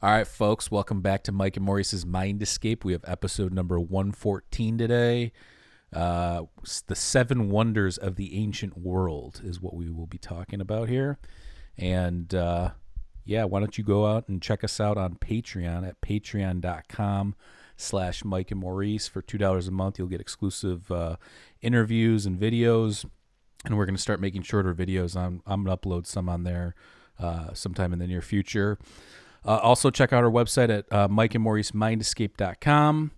All right, folks, welcome back to Mike and Maurice's Mind Escape. We have episode number 114 today. The Seven Wonders of the Ancient World is what we will be talking about here. And why don't you go out and check us out on Patreon at patreon.com/Mike and Maurice. For $2 a month, you'll get exclusive interviews and videos. And we're going to start making shorter videos. I'm going to upload some on there sometime in the near future. Also, check out our website at mikeandmauricemindescape.com.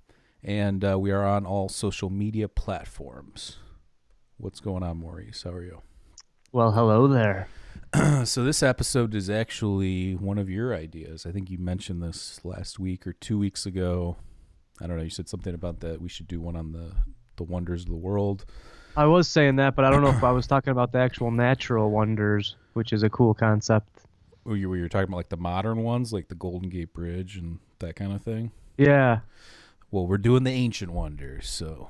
And we are on all social media platforms. What's going on, Maurice? How are you? Well, hello there. So this episode is actually one of your ideas. I think you mentioned this last week or 2 weeks ago. I don't know. You said something about that we should do one on the wonders of the world. I was saying that, but I don't know if I was talking about the actual natural wonders, which is a cool concept. Were you talking about like the modern ones, like the Golden Gate Bridge and that kind of thing? Yeah. Well, we're doing the ancient wonders, so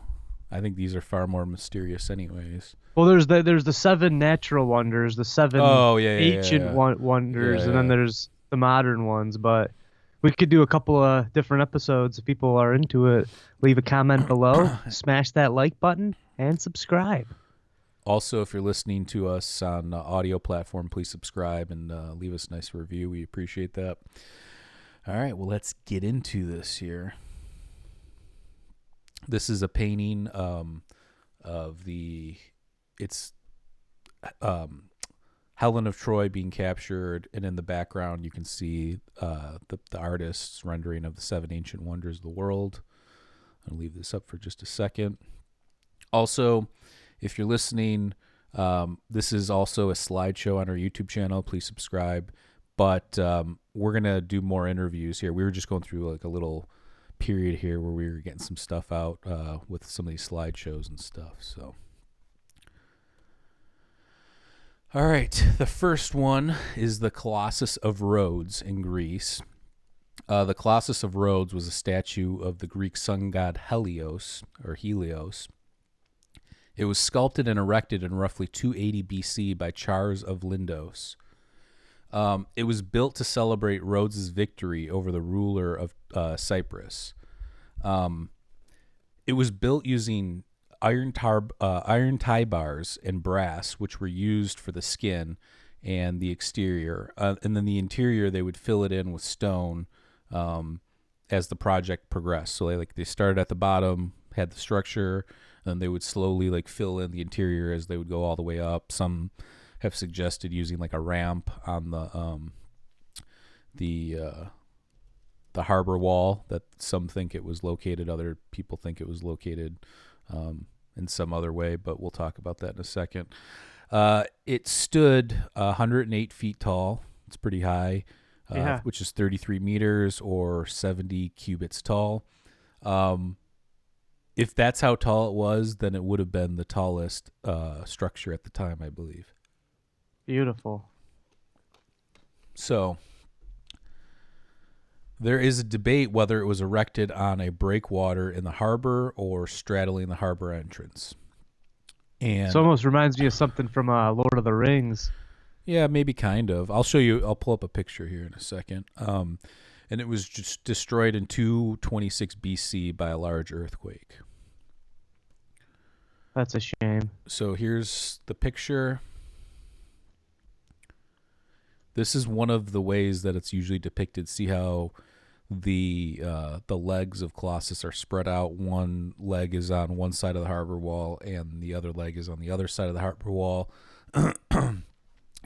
I think these are far more mysterious anyways. Well, there's the seven natural wonders, the seven ancient wonders, and then there's the modern ones. But we could do a couple of different episodes if people are into it. Leave a comment below, smash that like button, and subscribe. Also, if you're listening to us on audio platform, please subscribe and leave us a nice review. We appreciate that. All right, well, let's get into this here. This is a painting of Helen of Troy being captured, and in the background you can see the artist's rendering of the seven ancient wonders of the world. I'll leave this up for just a second. Also, if you're listening, this is also a slideshow on our YouTube channel. Please subscribe. But we're going to do more interviews here. We were just going through like a little period here where we were getting some stuff out with some of these slideshows and stuff. So, all right. The first one is the Colossus of Rhodes in Greece. The Colossus of Rhodes was a statue of the Greek sun god Helios. It was sculpted and erected in roughly 280 BC by Charles of Lindos. It was built to celebrate Rhodes' victory over the ruler of Cyprus. It was built using iron tie bars and brass, which were used for the skin and the exterior. And then the interior, they would fill it in with stone as the project progressed. So they started at the bottom, had the structure, and they would slowly fill in the interior as they would go all the way up. Some have suggested using like a ramp on the harbor wall that some think it was located. Other people think it was located in some other way, but we'll talk about that in a second. It stood 108 feet tall. It's pretty high, which is 33 meters or 70 cubits tall. If that's how tall it was, then it would have been the tallest structure at the time, I believe. Beautiful. So, there is a debate whether it was erected on a breakwater in the harbor or straddling the harbor entrance. And it almost reminds me of something from Lord of the Rings. Yeah, maybe kind of. I'll show you. I'll pull up a picture here in a second. And it was just destroyed in 226 BC by a large earthquake. That's a shame. So here's the picture. This is one of the ways that it's usually depicted. See how the legs of Colossus are spread out. One leg is on one side of the harbor wall, and the other leg is on the other side of the harbor wall.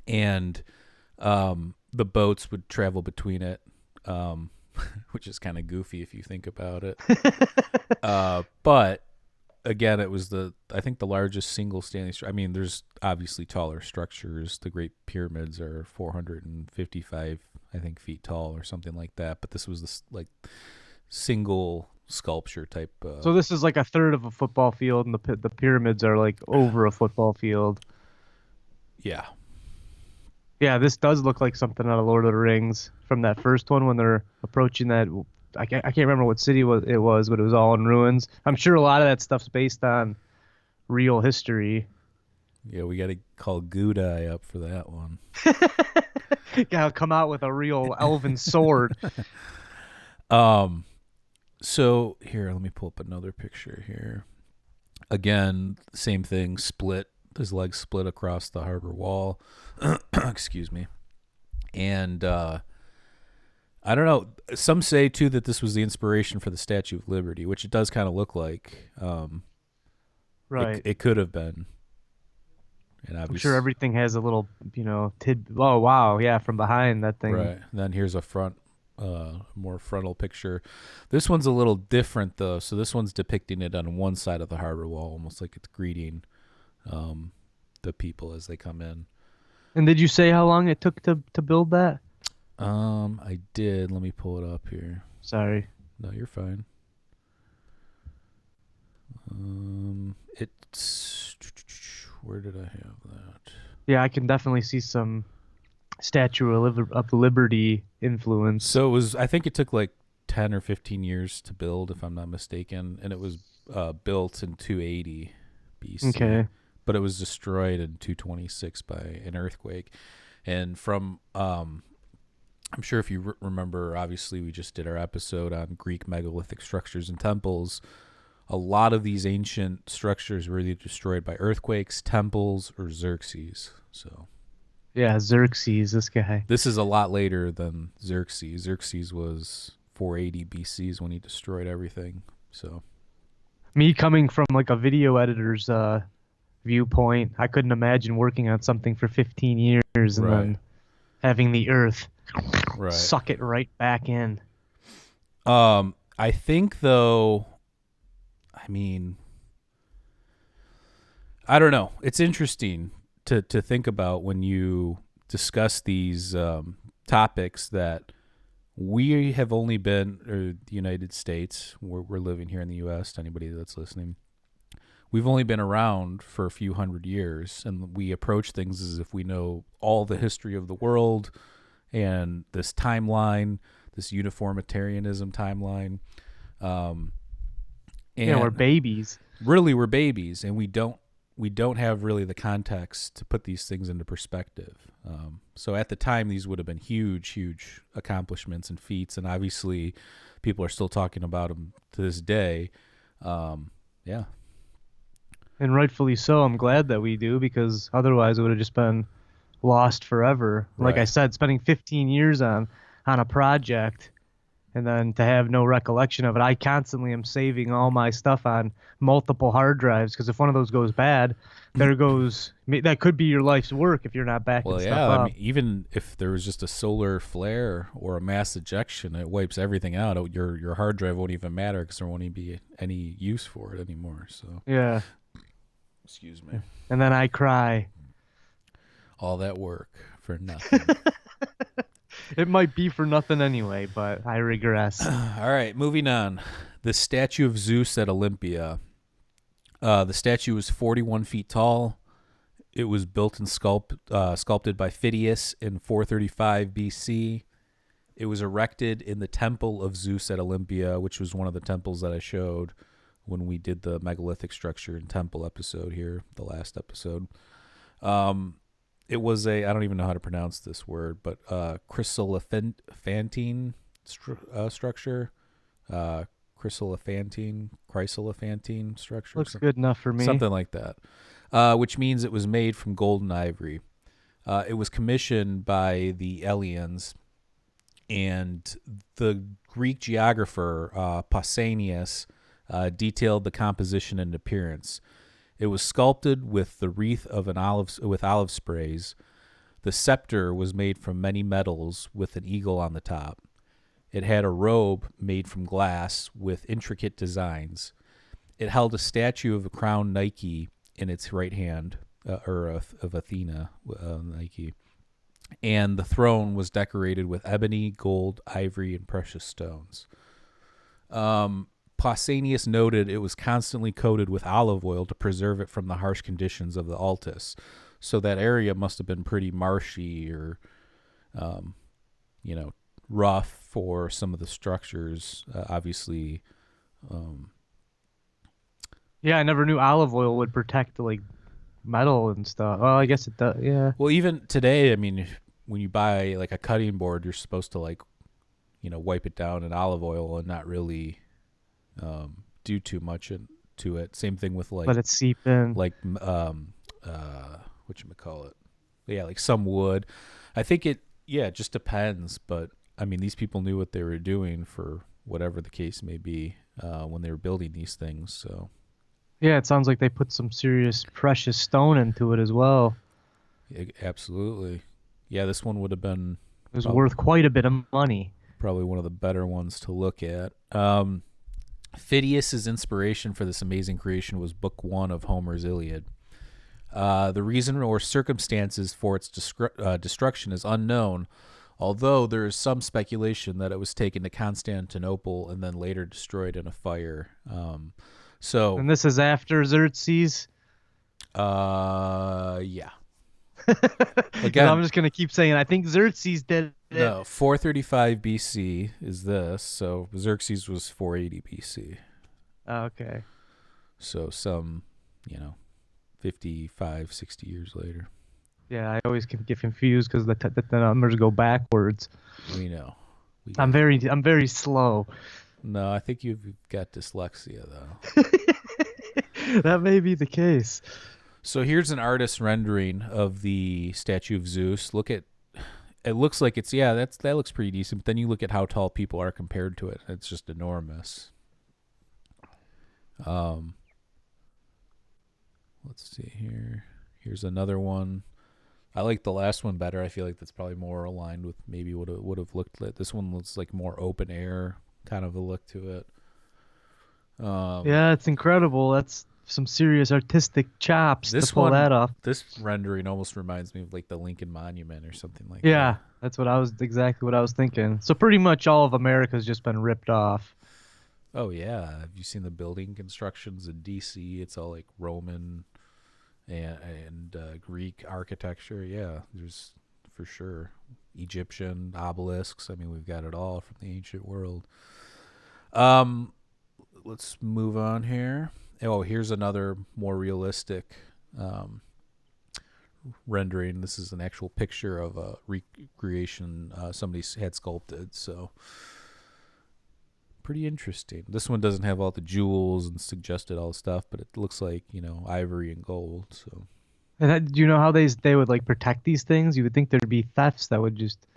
And the boats would travel between it, which is kind of goofy if you think about it. But again, it was I think the largest single standing structure. I mean, there's obviously taller structures. The Great Pyramids are 455, I think, feet tall or something like that. But this was this single sculpture type. So this is like a third of a football field, and the pyramids are like over a football field. Yeah. Yeah, this does look like something out of Lord of the Rings from that first one when they're approaching that. I can't remember what city it was, but it was all in ruins. I'm sure a lot of that stuff's based on real history. Yeah, we got to call Gudai up for that one. Yeah, I'll come out with a real elven sword. So here, let me pull up another picture here. Again, same thing, split. His legs split across the harbor wall. Excuse me. And I don't know. Some say too that this was the inspiration for the Statue of Liberty, which it does kind of look like. Right. It could have been. And I'm sure everything has a little, Oh wow, yeah, from behind that thing. Right. And then here's a more frontal picture. This one's a little different though. So this one's depicting it on one side of the harbor wall, almost like it's greeting the people as they come in. And did you say how long it took to build that? I did. Let me pull it up here. Sorry. No, you're fine. It's where did I have that? Yeah, I can definitely see some Statue of Liberty influence. So it was. I think it took like 10 or 15 years to build, if I'm not mistaken, and it was built in 280 BC. Okay. But it was destroyed in 226 by an earthquake. And from, I'm sure if you remember, obviously we just did our episode on Greek megalithic structures and temples. A lot of these ancient structures were either destroyed by earthquakes, temples, or Xerxes. So, yeah, Xerxes, this guy. This is a lot later than Xerxes. Xerxes was 480 BC when he destroyed everything. So, me coming from like a video editor's viewpoint, I couldn't imagine working on something for 15 years and then having the earth suck it right back in. I think though, I mean, I don't know. It's interesting to think about when you discuss these topics that we have only been, or the United States, we're living here in the U.S., to anybody that's listening, we've only been around for a few hundred years, and we approach things as if we know all the history of the world and this timeline, this uniformitarianism timeline. And we're babies. Really, we're babies, and we don't have really the context to put these things into perspective. So at the time, these would have been huge accomplishments and feats, and obviously people are still talking about them to this day. Yeah. And rightfully so. I'm glad that we do, because otherwise it would have just been lost forever. Like I said, spending 15 years on a project and then to have no recollection of it. I constantly am saving all my stuff on multiple hard drives, because if one of those goes bad, that could be your life's work if you're not backing stuff up. I mean, even if there was just a solar flare or a mass ejection, it wipes everything out. Your hard drive won't even matter because there won't even be any use for it anymore. So yeah. Excuse me. And then I cry. All that work for nothing. It might be for nothing anyway, but I regress. All right, moving on. The statue of Zeus at Olympia. The statue was 41 feet tall. It was built and sculpted by Phidias in 435 BC. It was erected in the temple of Zeus at Olympia, which was one of the temples that I showed when we did the megalithic structure and temple episode here, the last episode. It was I don't even know how to pronounce this word, but chryselephantine structure. Chryselephantine structure. Looks good enough for me. Something like that. Which means it was made from gold and ivory. It was commissioned by the Eleans, and the Greek geographer Pausanias detailed the composition and appearance. It was sculpted with the wreath of olive sprays. The scepter was made from many metals with an eagle on the top. It had a robe made from glass with intricate designs. It held a statue of a crowned Nike in its right hand, of Athena, Nike. And the throne was decorated with ebony, gold, ivory, and precious stones. Pausanias noted it was constantly coated with olive oil to preserve it from the harsh conditions of the Altus. So that area must have been pretty marshy or, rough for some of the structures. Obviously. Yeah, I never knew olive oil would protect like metal and stuff. Well, I guess it does. Yeah. Well, even today, I mean, when you buy like a cutting board, you're supposed to like, wipe it down in olive oil and not really do too much to it. Same thing with like let it seep in. Like whatchamacallit? Yeah, like some wood. I think it just depends, but I mean these people knew what they were doing for whatever the case may be when they were building these things. So yeah, it sounds like they put some serious precious stone into it as well. Absolutely. Yeah, this one would have been it was worth quite a bit of money. Probably one of the better ones to look at. Phidias's inspiration for this amazing creation was Book 1 of Homer's Iliad. The reason or circumstances for its destruction is unknown, although there is some speculation that it was taken to Constantinople and then later destroyed in a fire. And this is after Xerxes? Yeah. Again, I'm just going to keep saying, I think Xerxes did it. No, 435 BC is this, so Xerxes was 480 BC. Okay. So some, 55, 60 years later. Yeah, I always can get confused because the numbers go backwards. We know. I'm very slow. No, I think you've got dyslexia, though. That may be the case. So here's an artist's rendering of the statue of Zeus. It looks like that looks pretty decent, but then you look at how tall people are compared to it. It's just enormous. Let's see here. Here's another one. I like the last one better. I feel like that's probably more aligned with maybe what it would have looked like. This one looks like more open air kind of a look to it. Yeah, it's incredible. That's some serious artistic chops to pull that off. This rendering almost reminds me of like the Lincoln Monument or something like that. Yeah, that's exactly what I was thinking. So pretty much all of America's just been ripped off. Oh yeah, have you seen the building constructions in DC? It's all like Roman and Greek architecture. Yeah, there's for sure Egyptian obelisks. I mean, we've got it all from the ancient world. Let's move on here. Oh, here's another more realistic rendering. This is an actual picture of a recreation somebody had sculpted. So pretty interesting. This one doesn't have all the jewels and suggested all the stuff, but it looks like, ivory and gold. So. And do you know how they would like protect these things? You would think there'd be thefts that would just.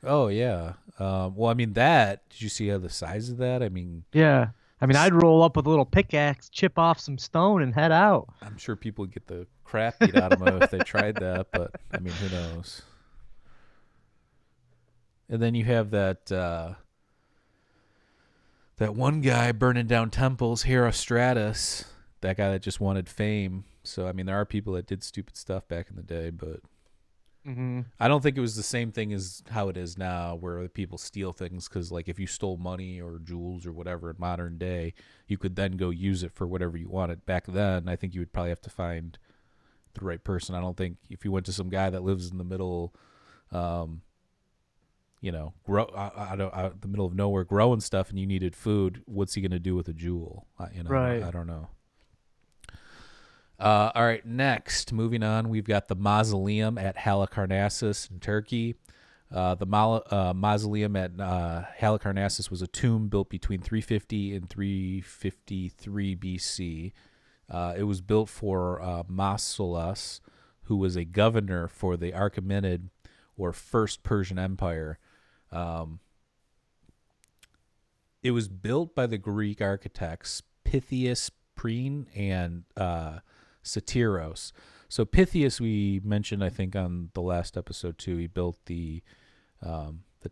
Oh yeah. Well, I mean did you see how the size of that? I mean. Yeah. I mean, I'd roll up with a little pickaxe, chip off some stone, and head out. I'm sure people would get the crap beat out of them if they tried that, but I mean, who knows? And then you have that one guy burning down temples, Herostratus, that guy that just wanted fame. So I mean, there are people that did stupid stuff back in the day, but I don't think it was the same thing as how it is now, where people steal things because, like, if you stole money or jewels or whatever in modern day, you could then go use it for whatever you wanted. Back then, I think you would probably have to find the right person. I don't think if you went to some guy that lives in the middle, the middle of nowhere growing stuff, and you needed food, what's he going to do with a jewel? Right. I don't know. All right, next, moving on, we've got the Mausoleum at Halicarnassus in Turkey. The Mausoleum at Halicarnassus was a tomb built between 350 and 353 BC. It was built for Mausolus, who was a governor for the Achaemenid or First Persian Empire. It was built by the Greek architects Pythias, Preen, and Satyros. So Pythias, we mentioned, I think, on the last episode too. He built the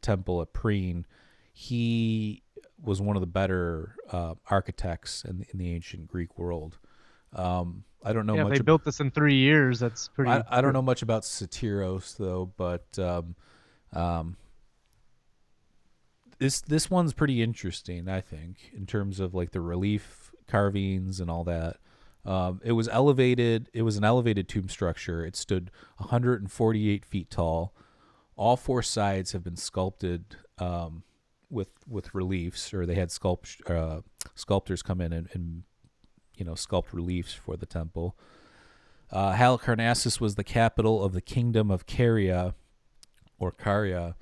temple at Preen. He was one of the better architects in the ancient Greek world. I don't know much. They built this in 3 years. That's pretty. I don't know much about Satyros though, but this one's pretty interesting, I think, in terms of like the relief carvings and all that. It was elevated. It was an elevated tomb structure. It stood 148 feet tall. All four sides have been sculpted with reliefs, or they had sculptors come in and sculpt reliefs for the temple. Halicarnassus was the capital of the kingdom of Caria, or Karya.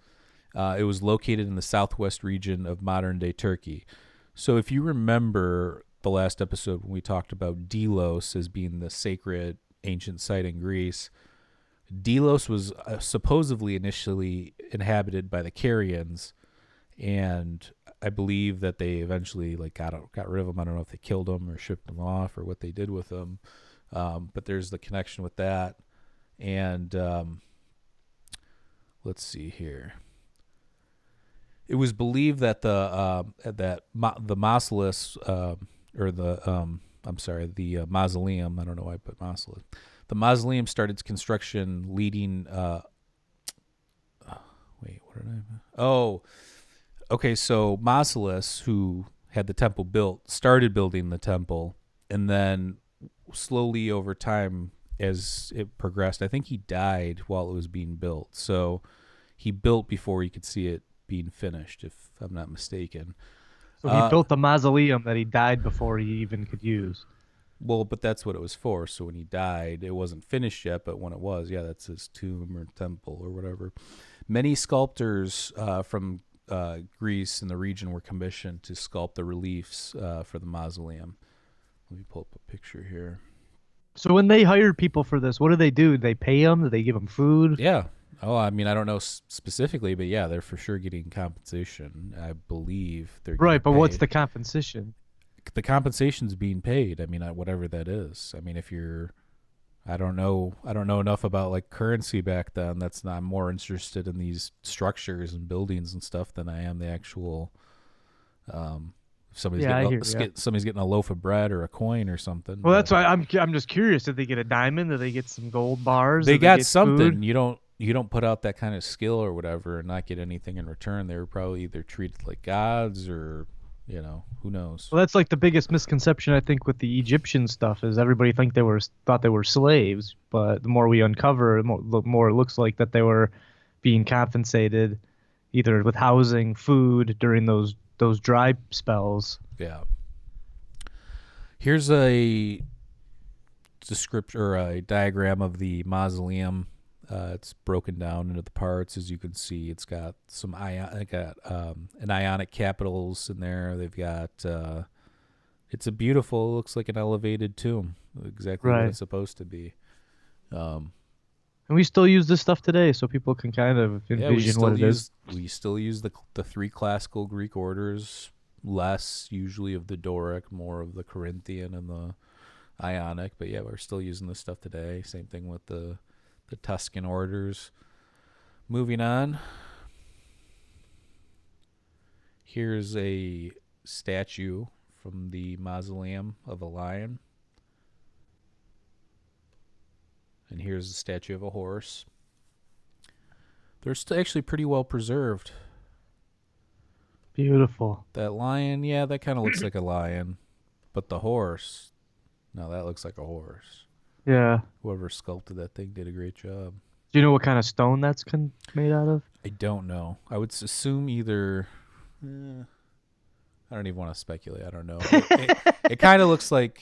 It was located in the southwest region of modern-day Turkey. So if you remember the last episode when we talked about Delos as being the sacred ancient site in Greece, Delos was supposedly initially inhabited by the Carians, and I believe that they eventually got rid of them. I don't know if they killed them or shipped them off or what they did with them, but there's the connection with that. And let's see here. It was believed that the mausoleum. I don't know why I put mausoleum. The mausoleum started its construction leading. So Mausolus, who had the temple built, started building the temple, and then slowly over time, as it progressed, I think he died while it was being built. So he built before he could see it being finished, if I'm not mistaken. So he built the mausoleum that he died before he even could use. Well, but that's what it was for. So when he died, it wasn't finished yet, but when it was, that's his tomb or temple or whatever. Many sculptors from Greece and the region were commissioned to sculpt the reliefs for the mausoleum. Let me pull up a picture here. So when they hired people for this, what do? Do they pay them? Do they give them food? Yeah. Oh, I mean, I don't know specifically, but yeah, they're for sure getting compensation. I believe they're right. But paid. What's the compensation? The compensation's being paid. I mean, whatever that is. I mean, if you're, I don't know enough about like currency back then. I'm more interested in these structures and buildings and stuff than I am the actual. Somebody's getting a loaf of bread or a coin or something. Well, that's why I'm just curious. Did they get a diamond? Did they get some gold bars? They got something. Food? You don't put out that kind of skill or whatever and not get anything in return. They were probably either treated like gods or, who knows. Well, that's like the biggest misconception I think with the Egyptian stuff is everybody thought they were slaves, but the more we uncover, the more it looks like that they were being compensated either with housing, food during those dry spells. Yeah. Here's a description or a diagram of the mausoleum. It's broken down into the parts, as you can see. It's got some an ionic capitals in there. They've got it's a beautiful, looks like an elevated tomb, exactly what it's supposed to be. And we still use this stuff today, so people can kind of envision what it is. We still use the three classical Greek orders, less usually of the Doric, more of the Corinthian and the Ionic. But yeah, we're still using this stuff today. Same thing with the Tuscan orders. Moving on. Here's a statue from the mausoleum of a lion. And here's a statue of a horse. They're actually pretty well preserved. Beautiful. That lion, that kind of looks like a lion. But the horse, no, that looks like a horse. Yeah. Whoever sculpted that thing did a great job. Do you know what kind of stone that's made out of? I don't know. I would assume either... I don't even want to speculate. I don't know. It kind of looks like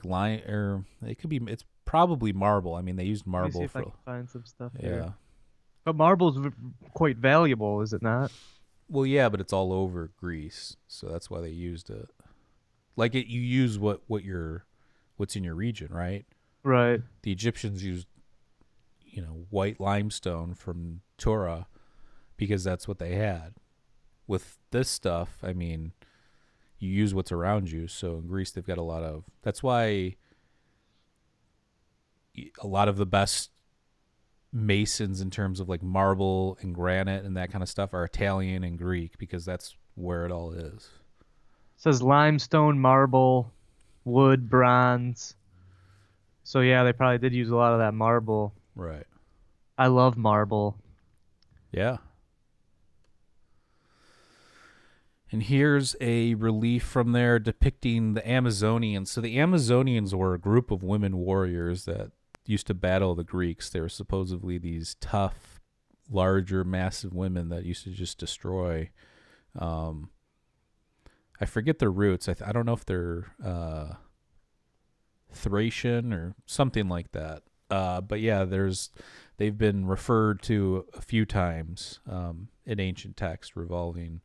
lion, or it could be. It's probably marble. I mean, they used marble. Let me see if I can find some stuff. Yeah. Here. But marble's quite valuable, is it not? Well, yeah, but it's all over Greece, so that's why they used it. Like you use what's in your region, right? Right. The Egyptians used, white limestone from Tura because that's what they had. With this stuff, I mean, you use what's around you. So in Greece, they've got a lot of. That's why a lot of the best masons in terms of like marble and granite and that kind of stuff are Italian and Greek, because that's where it all is. It says limestone, marble, wood, bronze. So yeah, they probably did use a lot of that marble. Right. I love marble. Yeah. And here's a relief from there depicting the Amazonians. So the Amazonians were a group of women warriors that used to battle the Greeks. They were supposedly these tough, larger, massive women that used to just destroy. I forget their roots. I don't know if they're Thracian or something like that. But yeah, there's they've been referred to a few times in ancient texts revolving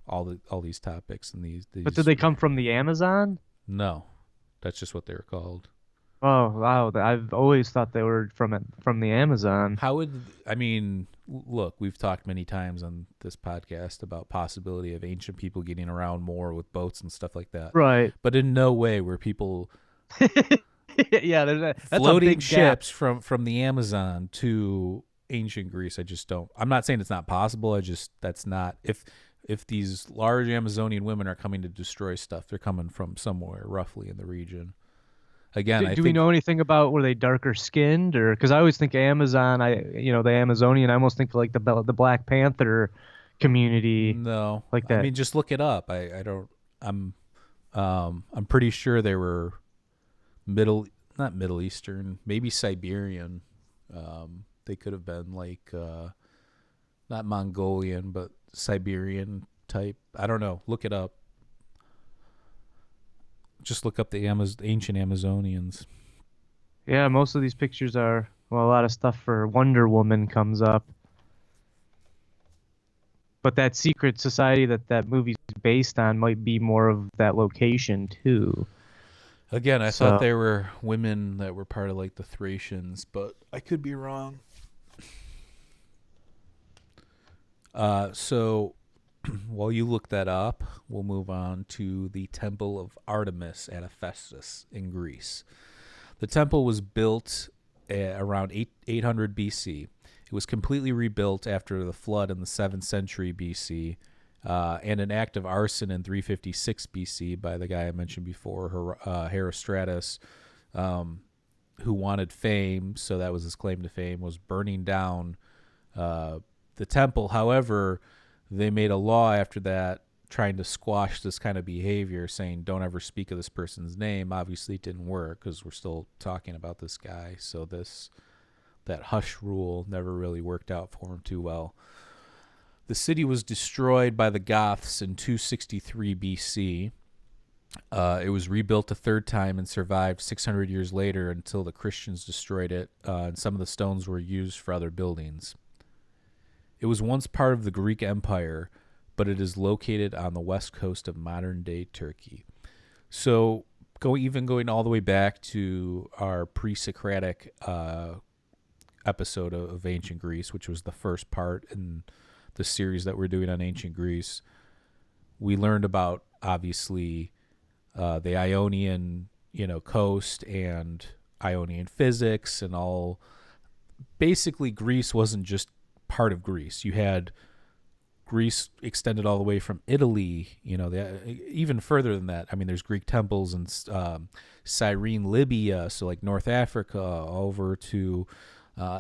all these topics and these. But did they come from the Amazon? No, that's just what they were called. Oh wow! I've always thought they were from the Amazon. Look, we've talked many times on this podcast about possibility of ancient people getting around more with boats and stuff like that. Right. But in no way were people yeah, that's floating a big ships from the Amazon to ancient Greece. I just don't. I'm not saying it's not possible. That's not if these large Amazonian women are coming to destroy stuff, they're coming from somewhere roughly in the region. Again, do we know anything about were they darker skinned or because I always think Amazon, the Amazonian, I almost think like the Black Panther community. No, like that. I mean, just look it up. I don't. I'm pretty sure they were not Middle Eastern, maybe Siberian. They could have been like not Mongolian, but Siberian type. I don't know. Look it up. Just look up the ancient Amazonians. Yeah, most of these pictures are, a lot of stuff for Wonder Woman comes up. But that secret society that movie's based on might be more of that location, too. Again, I thought they were women that were part of, like, the Thracians, but I could be wrong. So while you look that up, we'll move on to the Temple of Artemis at Ephesus in Greece. The temple was built around 800 BC. It was completely rebuilt after the flood in the 7th century BC and an act of arson in 356 BC by the guy I mentioned before, Herostratus, who wanted fame, so that was his claim to fame, was burning down the temple. However, they made a law after that trying to squash this kind of behavior, saying don't ever speak of this person's name. Obviously, it didn't work because we're still talking about this guy. So that hush rule never really worked out for him too well. The city was destroyed by the Goths in 263 BC. It was rebuilt a third time and survived 600 years later until the Christians destroyed it, and some of the stones were used for other buildings. It was once part of the Greek Empire, but it is located on the west coast of modern-day Turkey. So going all the way back to our pre-Socratic episode of Ancient Greece, which was the first part in the series that we're doing on Ancient Greece, we learned about, obviously, the Ionian, coast and Ionian physics and all. Basically, Greece wasn't just part of Greece. You had Greece extended all the way from Italy, even further than that. I mean, there's Greek temples in Cyrene, Libya, so like North Africa, over to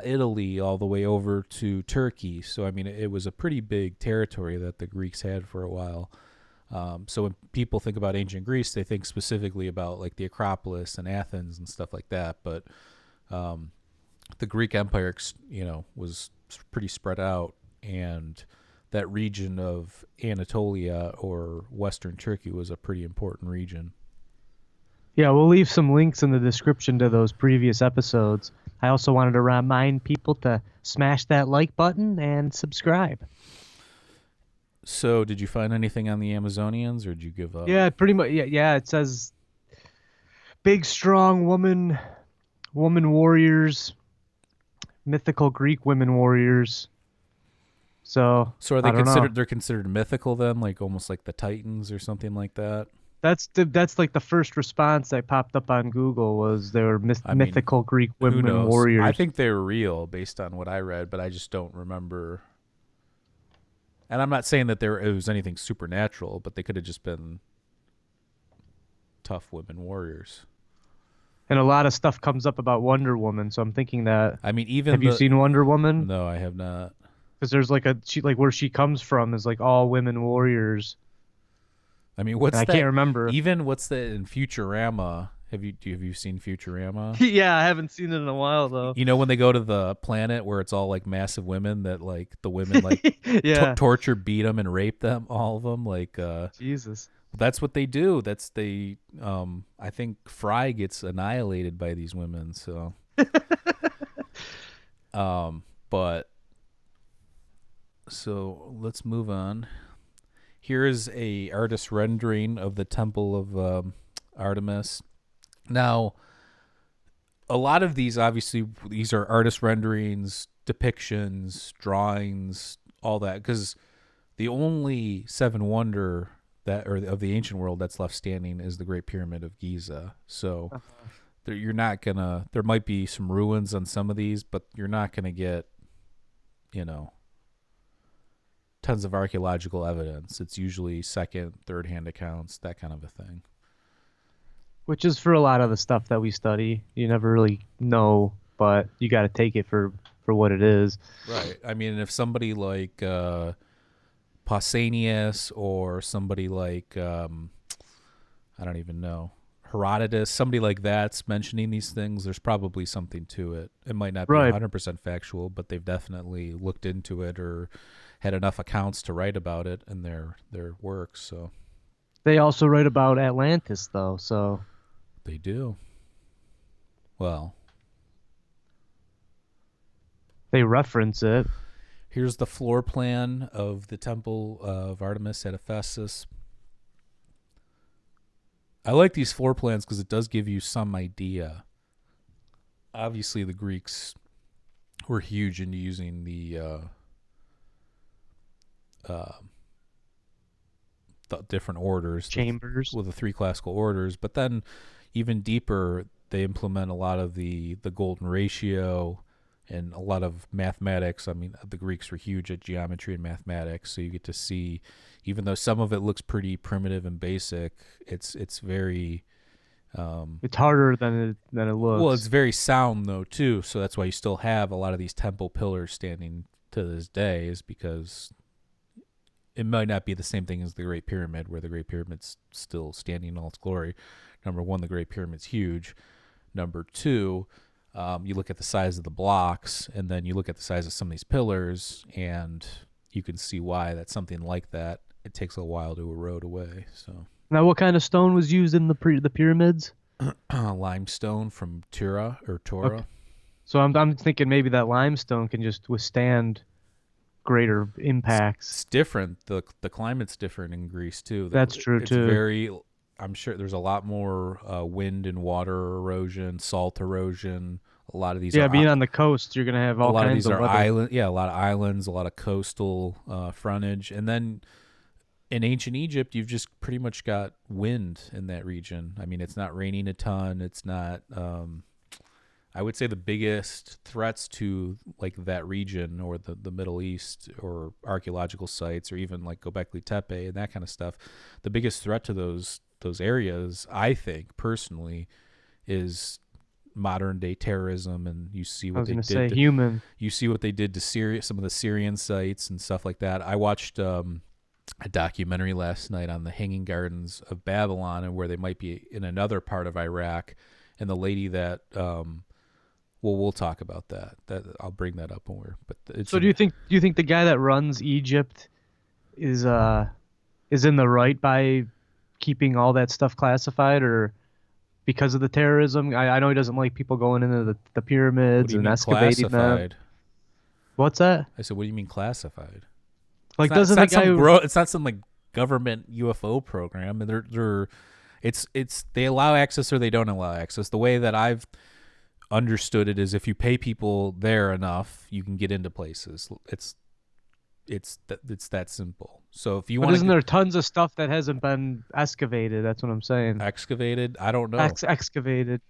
Italy, all the way over to Turkey. So, I mean, it was a pretty big territory that the Greeks had for a while. So when people think about ancient Greece, they think specifically about like the Acropolis and Athens and stuff like that. But the Greek Empire, was pretty spread out, and that region of Anatolia or Western Turkey was a pretty important region. Yeah, we'll leave some links in the description to those previous episodes. I also wanted to remind people to smash that like button and subscribe. So, did you find anything on the Amazonians, or did you give up? Yeah, pretty much. Yeah. It says big, strong woman warriors, mythical Greek women warriors. So are they considered? They're considered mythical then, like almost like the Titans or something like that. That's like the first response that popped up on Google was they were mythical Greek women warriors. I think they were real based on what I read, but I just don't remember. And I'm not saying that it was anything supernatural, but they could have just been tough women warriors. And a lot of stuff comes up about Wonder Woman, so I'm thinking that. I mean, have you seen Wonder Woman? No, I have not. Because there's where she comes from is like all women warriors. I mean, I can't remember. Even what's that in Futurama? Have you seen Futurama? Yeah, I haven't seen it in a while though. When they go to the planet where it's all like massive women that like the women like torture, beat them, and rape them, all of them. Like Jesus. That's what they do. I think Fry gets annihilated by these women. So But so let's move on. Here is a artist rendering of the Temple of Artemis. Now, a lot of these, obviously, these are artist renderings, depictions, drawings, all that, because the only seven wonder of the ancient world that's left standing is the Great Pyramid of Giza. So you're not gonna. There might be some ruins on some of these, but you're not gonna get, tons of archaeological evidence. It's usually second, third-hand accounts, that kind of a thing. Which is for a lot of the stuff that we study. You never really know, but you got to take it for what it is. Right. I mean, if somebody like Pausanias or somebody like, I don't even know, Herodotus, somebody like that's mentioning these things, there's probably something to it. It might not be 100% factual, but they've definitely looked into it or had enough accounts to write about it in their works. So they also write about Atlantis, though. So they do. Well, they reference it. Here's the floor plan of the Temple of Artemis at Ephesus. I like these floor plans because it does give you some idea. Obviously, the Greeks were huge into using the different orders, chambers with the three classical orders. But then, even deeper, they implement a lot of the golden ratio and a lot of mathematics. I mean, the Greeks were huge at geometry and mathematics, so you get to see, even though some of it looks pretty primitive and basic, it's very it's harder than it looks. Well, it's very sound though too, so that's why you still have a lot of these temple pillars standing to this day, is because it might not be the same thing as the Great Pyramid, where the Great Pyramid's still standing in all its glory. Number one, the Great Pyramid's huge. Number two, you look at the size of the blocks, and then you look at the size of some of these pillars, and you can see why that something like that, it takes a while to erode away. So now, what kind of stone was used in the pyramids? Limestone from Tura. Okay. So I'm thinking maybe that limestone can just withstand greater impacts. It's different. The climate's different in Greece too. That's true too. I'm sure there's a lot more wind and water erosion, salt erosion. A lot of these being on the coast, you're gonna have all kinds of islands. Yeah, a lot of islands, a lot of coastal frontage, and then in ancient Egypt, you've just pretty much got wind in that region. I mean, it's not raining a ton. It's not. I would say the biggest threats to like that region or the Middle East or archaeological sites or even like Göbekli Tepe and that kind of stuff, the biggest threat to those areas, I think personally, is modern day terrorism. And you see what You see what they did to Syria, some of the Syrian sites and stuff like that. I watched a documentary last night on the Hanging Gardens of Babylon, and where they might be in another part of Iraq, and the lady that we'll talk about that. I'll bring that up when So do you think the guy that runs Egypt is in the right by keeping all that stuff classified, or because of the terrorism? I know he doesn't like people going into the pyramids and excavating them. What's that? I said, what do you mean classified? Like, it's not some like government UFO program. They allow access or they don't allow access. The way that I've understood it is, if you pay people there enough, you can get into places. It's that simple. So if you want, isn't there tons of stuff that hasn't been excavated? That's what I'm saying. Excavated? I don't know. Excavated.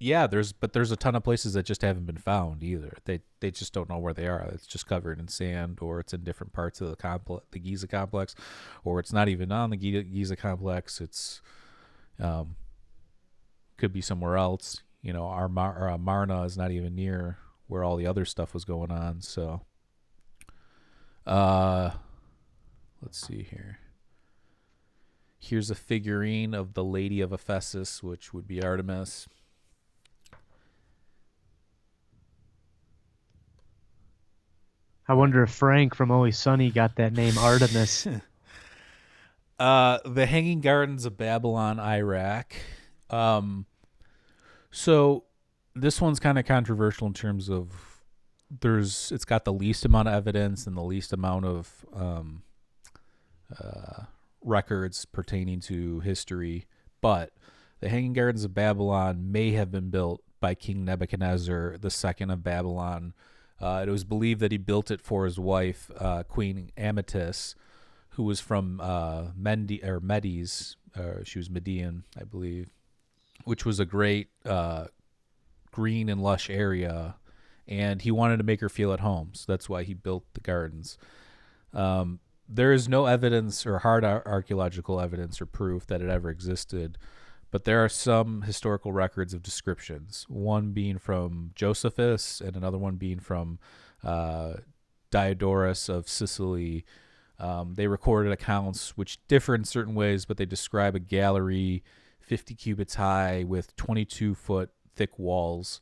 Yeah, there's a ton of places that just haven't been found either. They just don't know where they are. It's just covered in sand, or it's in different parts of the Giza complex, or it's not even on the Giza complex. It's could be somewhere else. Our Marna is not even near where all the other stuff was going on. So, let's see here. Here's a figurine of the Lady of Ephesus, which would be Artemis. I wonder if Frank from Always Sunny got that name Artemis. The Hanging Gardens of Babylon, Iraq. So this one's kind of controversial in terms of it's got the least amount of evidence and the least amount of records pertaining to history, but the Hanging Gardens of Babylon may have been built by King Nebuchadnezzar II of Babylon. It was believed that he built it for his wife, Queen Amytis, who was from Medes. She was Median, I believe, which was a great green and lush area, and he wanted to make her feel at home, so that's why he built the gardens. There is no evidence or hard archaeological evidence or proof that it ever existed, but there are some historical records of descriptions, one being from Josephus and another one being from Diodorus of Sicily. They recorded accounts which differ in certain ways, but they describe a gallery 50 cubits high with 22-foot thick walls,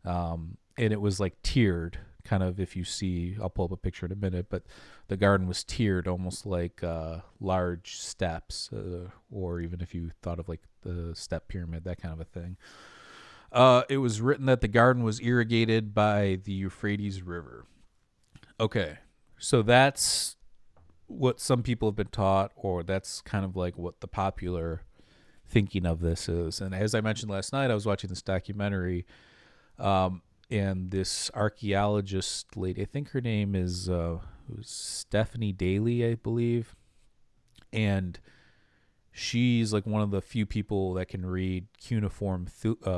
and it was like tiered, kind of, if you see, I'll pull up a picture in a minute, but the garden was tiered almost like large steps, or even if you thought of like the step pyramid, that kind of a thing. It was written that the garden was irrigated by the Euphrates River. Okay, so that's what some people have been taught, or that's kind of like what the popular thinking of this is. And as I mentioned last night, I was watching this documentary, and this archaeologist lady, I think her name is Stephanie Daly, I believe, and she's like one of the few people that can read cuneiform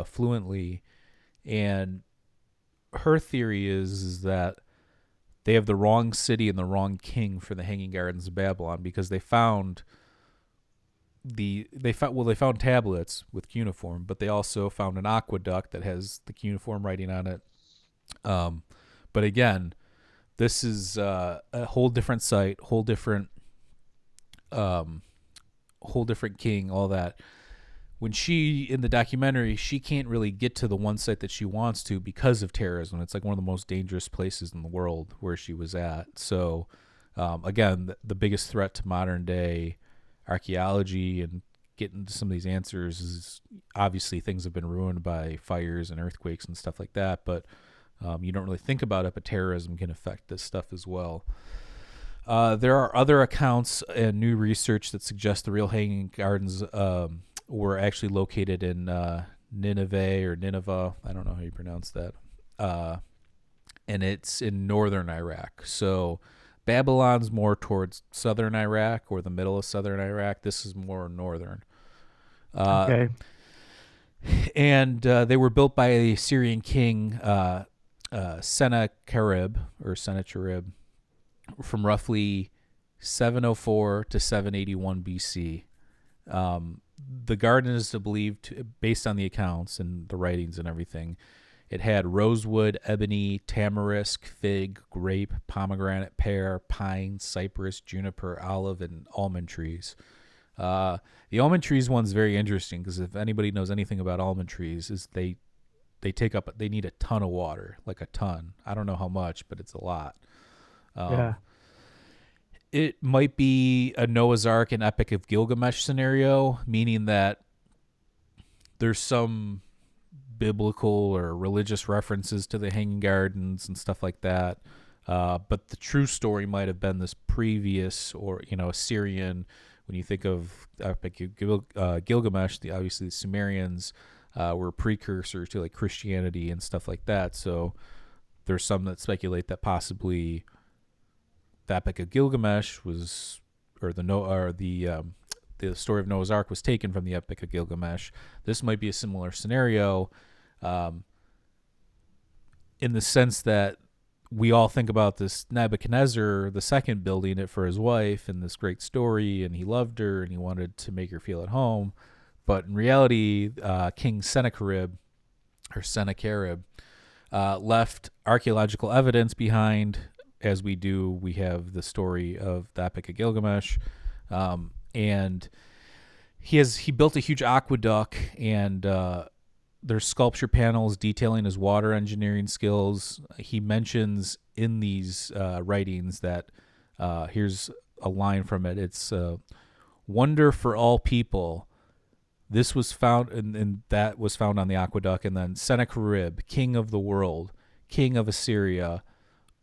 fluently, and her theory is that they have the wrong city and the wrong king for the Hanging Gardens of Babylon, because they found tablets with cuneiform, but they also found an aqueduct that has the cuneiform writing on it. But again, this is a whole different site, whole different king, all that. When in the documentary, she can't really get to the one site that she wants to because of terrorism. It's like one of the most dangerous places in the world where she was at. So, again, the biggest threat to modern day archaeology and getting to some of these answers is obviously things have been ruined by fires and earthquakes and stuff like that. But you don't really think about it, but terrorism can affect this stuff as well. There are other accounts and new research that suggest the real Hanging Gardens were actually located in Nineveh. I don't know how you pronounce that. And it's in northern Iraq. So Babylon's more towards southern Iraq or the middle of southern Iraq. This is more northern. Okay. And they were built by a Syrian king, Sennacherib from roughly 704 to 781 BC. The garden is believed, based on the accounts and the writings and everything, it had rosewood, ebony, tamarisk, fig, grape, pomegranate, pear, pine, cypress, juniper, olive, and almond trees. The almond trees one's very interesting because if anybody knows anything about almond trees, is they need a ton of water, like a ton. I don't know how much, but it's a lot. Yeah. It might be a Noah's Ark and Epic of Gilgamesh scenario, meaning that there's some biblical or religious references to the Hanging Gardens and stuff like that. But the true story might have been this previous, or Assyrian. When you think of Epic of Gilgamesh, obviously the Sumerians were a precursor to like Christianity and stuff like that. So there's some that speculate that possibly the Epic of Gilgamesh was, or the story of Noah's Ark was taken from the Epic of Gilgamesh. This might be a similar scenario, in the sense that we all think about this Nebuchadnezzar II building it for his wife and this great story, and he loved her and he wanted to make her feel at home. But in reality, King Sennacherib left archaeological evidence behind. As we do, we have the story of the Epic of Gilgamesh, and he built a huge aqueduct, and there's sculpture panels detailing his water engineering skills. He mentions in these writings that here's a line from it. It's wonder for all people, This was found, and that was found on the aqueduct. And then Sennacherib, king of the world, king of Assyria,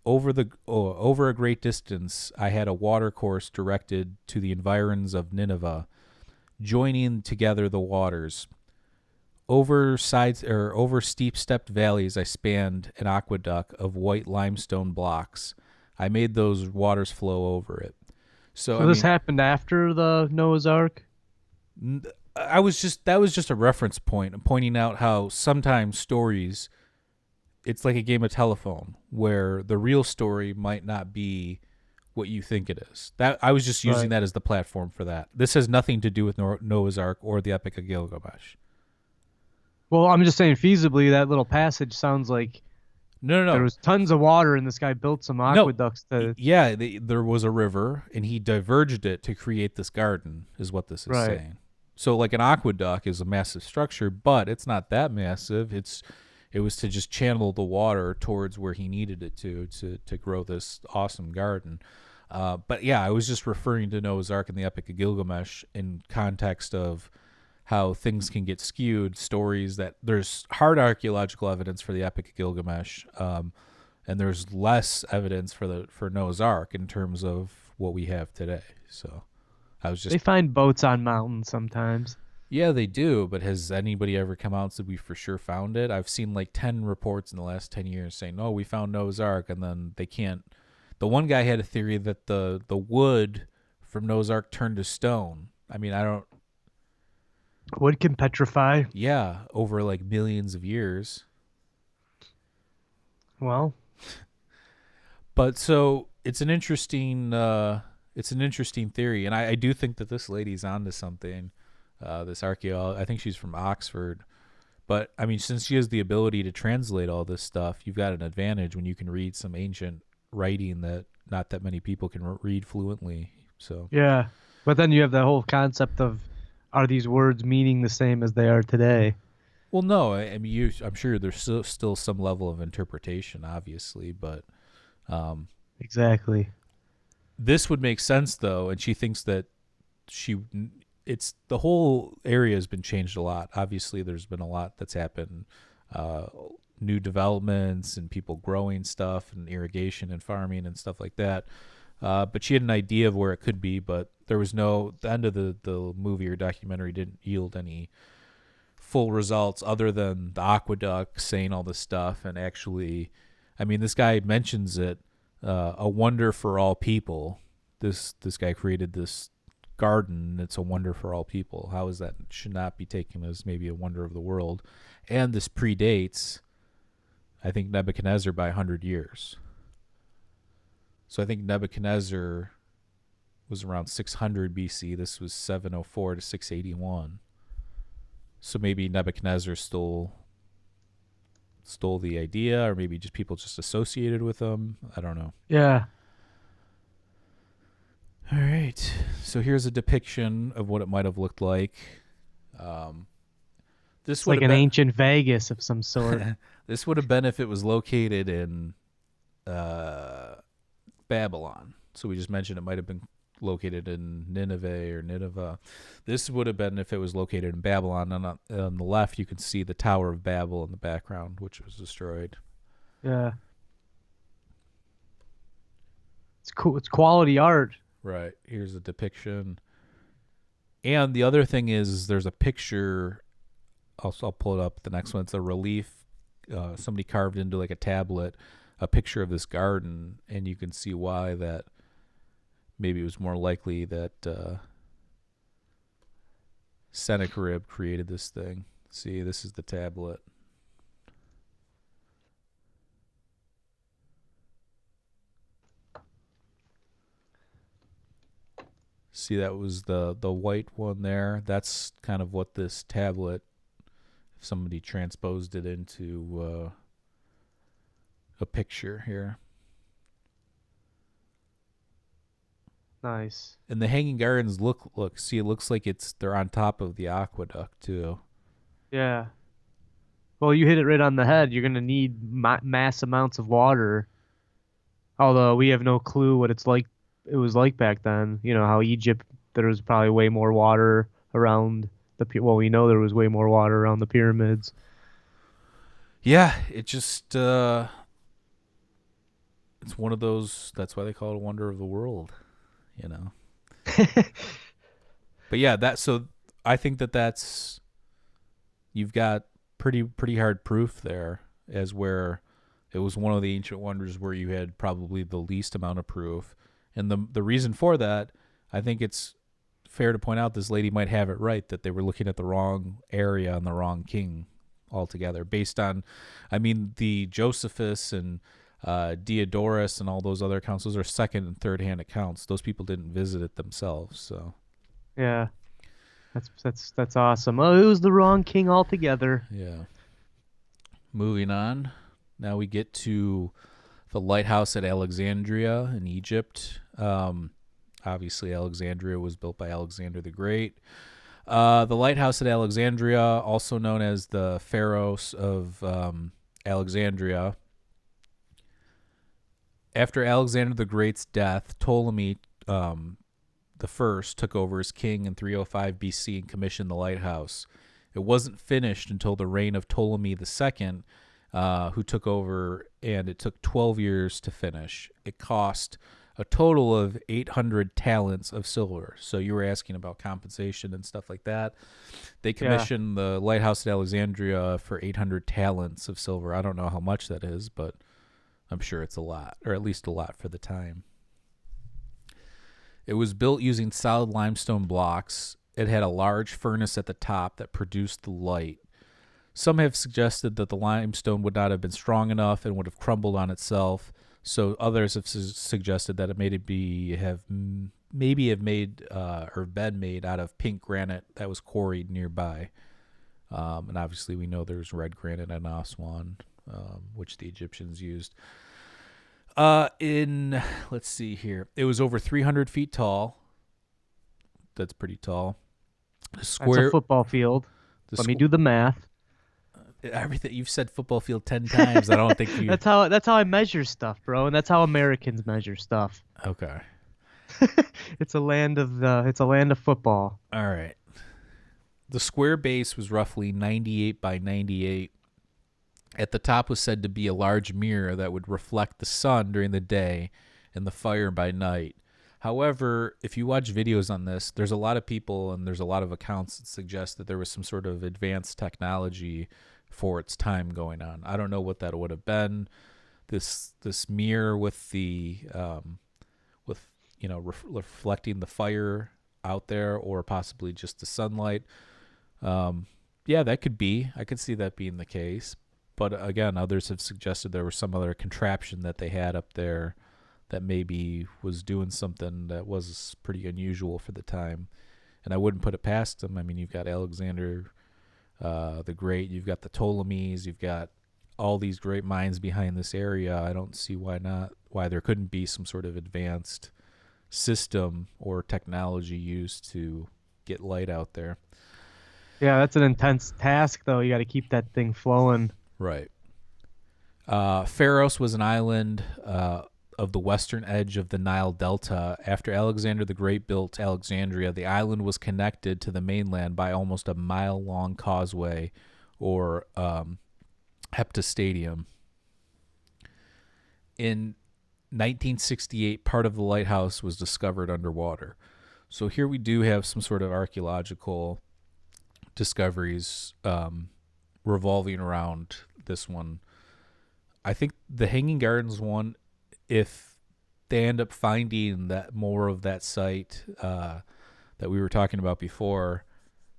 over a great distance, I had a watercourse directed to the environs of Nineveh, joining together the waters. Over steep stepped valleys, I spanned an aqueduct of white limestone blocks. I made those waters flow over it. So this happened after the Noah's Ark? That was just a reference point. I'm pointing out how sometimes stories, it's like a game of telephone where the real story might not be what you think it is. That I was just using that as the platform for that. This has nothing to do with Noah's Ark or the Epic of Gilgamesh. Well, I'm just saying feasibly that little passage sounds like no. There was tons of water and this guy built some aqueducts to... Yeah, there was a river and he diverged it to create this garden is what this is saying. So like an aqueduct is a massive structure, but it's not that massive. It was to just channel the water towards where he needed it to grow this awesome garden. But yeah, I was just referring to Noah's Ark and the Epic of Gilgamesh in context of how things can get skewed, stories that there's hard archaeological evidence for the Epic of Gilgamesh, and there's less evidence for Noah's Ark in terms of what we have today. So they find boats on mountains sometimes. Yeah, they do, but has anybody ever come out and said we for sure found it? I've seen like 10 reports in the last 10 years saying, "No, we found Noah's Ark," and then they can't. The one guy had a theory that the wood from Noah's Ark turned to stone. I mean, I don't. Wood can petrify. Yeah, over like millions of years. Well, but so it's an interesting theory, and I do think that this lady's onto something. This archaeologist, I think she's from Oxford, but I mean, since she has the ability to translate all this stuff, you've got an advantage when you can read some ancient writing that not that many people can read fluently. So yeah, but then you have the whole concept of, are these words meaning the same as they are today? Well, no. I mean, I'm sure there's still some level of interpretation, obviously, but exactly. This would make sense, though, and she thinks that it's the whole area has been changed a lot. Obviously, there's been a lot that's happened, new developments and people growing stuff and irrigation and farming and stuff like that. But she had an idea of where it could be, but there was the end of the movie or documentary didn't yield any full results other than the aqueduct saying all this stuff. And actually, I mean, this guy mentions it, a wonder for all people. This guy created this garden. It's a wonder for all people. How is that? It should not be taken as maybe a wonder of the world. And this predates, I think, Nebuchadnezzar by 100 years. So I think Nebuchadnezzar was around 600 BC. This was 704 to 681. So maybe Nebuchadnezzar stole the idea, or maybe just people just associated with him. I don't know. Yeah. All right. So here's a depiction of what it might have looked like. This like an ancient Vegas of some sort. This would have been if it was located in Babylon. So we just mentioned it might have been located in Nineveh. This would have been if it was located in Babylon. On the left, you can see the Tower of Babel in the background, which was destroyed. Yeah. It's cool. It's quality art. Right. Here's a depiction. And the other thing is there's a picture. I'll pull it up. The next one, it's a relief. Somebody carved into like a tablet a picture of this garden, and you can see why that maybe it was more likely that Sennacherib created this thing. See, this is the tablet. See, that was the white one there. That's kind of what this tablet, if somebody transposed it into a picture here. Nice. And the hanging gardens see, it looks like they're on top of the aqueduct too. Yeah. Well, you hit it right on the head. You're going to need mass amounts of water. Although we have no clue what it was like back then. You know, how Egypt, there was probably way more water around well, we know there was way more water around the pyramids. Yeah, it just it's one of those. That's why they call it a wonder of the world, you know. But yeah, I think that's you've got pretty hard proof there as where it was one of the ancient wonders where you had probably the least amount of proof. And the reason for that, I think it's fair to point out this lady might have it right that they were looking at the wrong area and the wrong king altogether based on, I mean, the Josephus and Diodorus and all those other accounts, those are second and third hand accounts. Those people didn't visit it themselves. So yeah, that's awesome. Oh, it was the wrong king altogether. Yeah. Moving on. Now we get to the lighthouse at Alexandria in Egypt. Obviously, Alexandria was built by Alexander the Great. The lighthouse at Alexandria, also known as the Pharos of Alexandria. After Alexander the Great's death, Ptolemy the first took over as king in 305 BC and commissioned the lighthouse. It wasn't finished until the reign of Ptolemy II, who took over, and it took 12 years to finish. It cost a total of 800 talents of silver. So you were asking about compensation and stuff like that. They commissioned the lighthouse at Alexandria for 800 talents of silver. I don't know how much that is, but I'm sure it's a lot, or at least a lot for the time. It was built using solid limestone blocks. It had a large furnace at the top that produced the light. Some have suggested that the limestone would not have been strong enough and would have crumbled on itself. So others have suggested that it maybe have made or been made out of pink granite that was quarried nearby. And obviously we know there's red granite in Aswan, which the Egyptians used. Let's see here. It was over 300 feet tall. That's pretty tall. That's a football field. Let me do the math. Everything you've said football field 10 times. I don't think you. That's how I measure stuff, bro, and that's how Americans measure stuff. Okay. It's a land of football. All right. The square base was roughly 98 by 98. At the top was said to be a large mirror that would reflect the sun during the day and the fire by night. However, if you watch videos on this, there's a lot of people and there's a lot of accounts that suggest that there was some sort of advanced technology for its time going on. I don't know what that would have been. This mirror with the reflecting the fire out there, or possibly just the sunlight. Yeah, that could be. I could see that being the case. But again, others have suggested there was some other contraption that they had up there that maybe was doing something that was pretty unusual for the time. And I wouldn't put it past them. I mean, you've got Alexander the Great, you've got the Ptolemies, you've got all these great minds behind this area. I don't see why there couldn't be some sort of advanced system or technology used to get light out there. Yeah, that's an intense task, though. You got to keep that thing flowing. Right. Pharos was an island of the western edge of the Nile Delta. After Alexander the Great built Alexandria, the island was connected to the mainland by almost a mile-long causeway, or heptastadium. In 1968, part of the lighthouse was discovered underwater. So here we do have some sort of archaeological discoveries revolving around this one. I think the Hanging Gardens one, if they end up finding that more of that site that we were talking about before,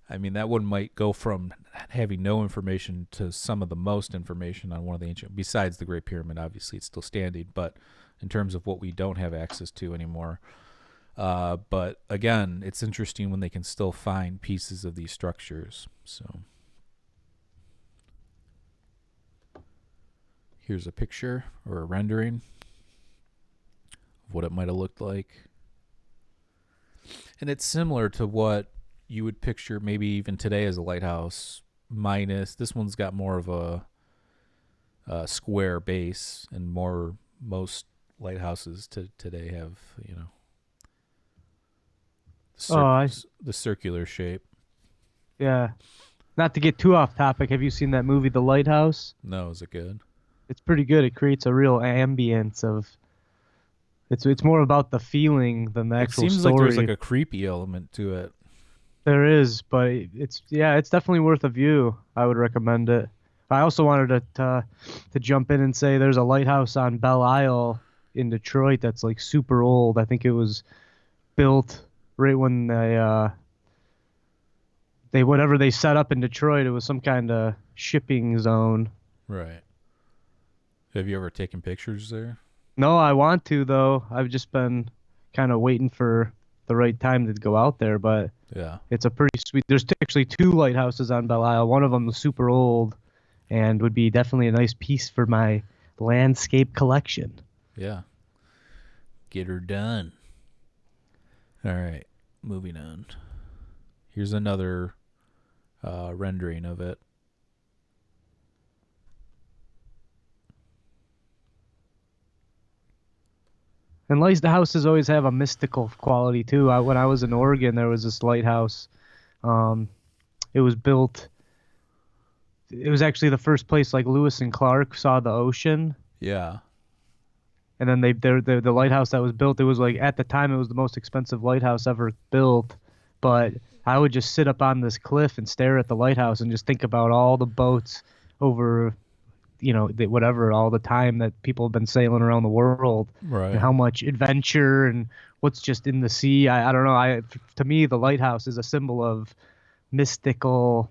I mean, that one might go from having no information to some of the most information on one of the ancient, besides the Great Pyramid. Obviously it's still standing, but in terms of what we don't have access to anymore. But again, it's interesting when they can still find pieces of these structures. So here's a picture or a rendering of what it might have looked like. And it's similar to what you would picture maybe even today as a lighthouse, minus this one's got more of a square base, and most lighthouses today have, the circular shape. Yeah. Not to get too off topic, have you seen that movie, The Lighthouse? No, is it good? It's pretty good. It creates a real ambience of. It's more about the feeling than the It actual seems like there's like story. a creepy element to it. There is, but it's definitely worth a view. I would recommend it. I also wanted to jump in and say there's a lighthouse on Belle Isle in Detroit that's like super old. I think it was built right when they whatever they set up in Detroit. It was some kind of shipping zone. Right. Have you ever taken pictures there? No, I want to though. I've just been kind of waiting for the right time to go out there, but Yeah. it's a pretty sweet. There's actually two lighthouses on Belle Isle. One of them is super old, and would be definitely a nice piece for my landscape collection. Yeah. Get her done. All right. Moving on. Here's another rendering of it. And lighthouses always have a mystical quality too. When I was in Oregon, there was this lighthouse. Um, it was built. It was actually the first place like Lewis and Clark saw the ocean. Yeah. And then the lighthouse that was built. It was like at the time it was the most expensive lighthouse ever built. But I would just sit up on this cliff and stare at the lighthouse and just think about all the boats over, whatever, all the time that people have been sailing around the world, Right. and how much adventure and what's just in the sea. I don't know. To me, the lighthouse is a symbol of mystical.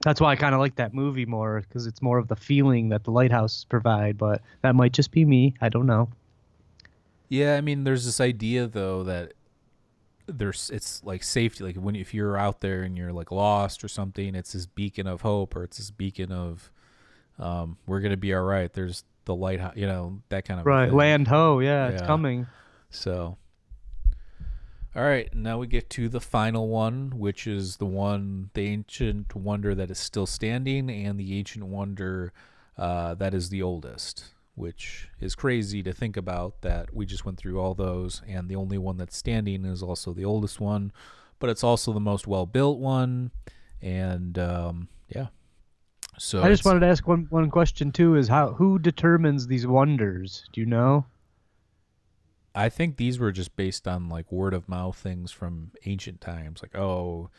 That's why I kind of like that movie more, because it's more of the feeling that the lighthouses provide. But that might just be me. I don't know. Yeah, I mean, there's this idea though that it's like safety. Like if you're out there and you're like lost or something, it's this beacon of hope, or it's this beacon of we're gonna be all right. There's the lighthouse, that kind of Right, thing. land ho, yeah, it's coming. So, all right, now we get to the final one, which is the ancient wonder that is still standing, and the ancient wonder that is the oldest, which is crazy to think about that we just went through all those, and the only one that's standing is also the oldest one, but it's also the most well-built one, and yeah. So I just wanted to ask one question too: is who determines these wonders? Do you know? I think these were just based on like word of mouth things from ancient times. Like, oh,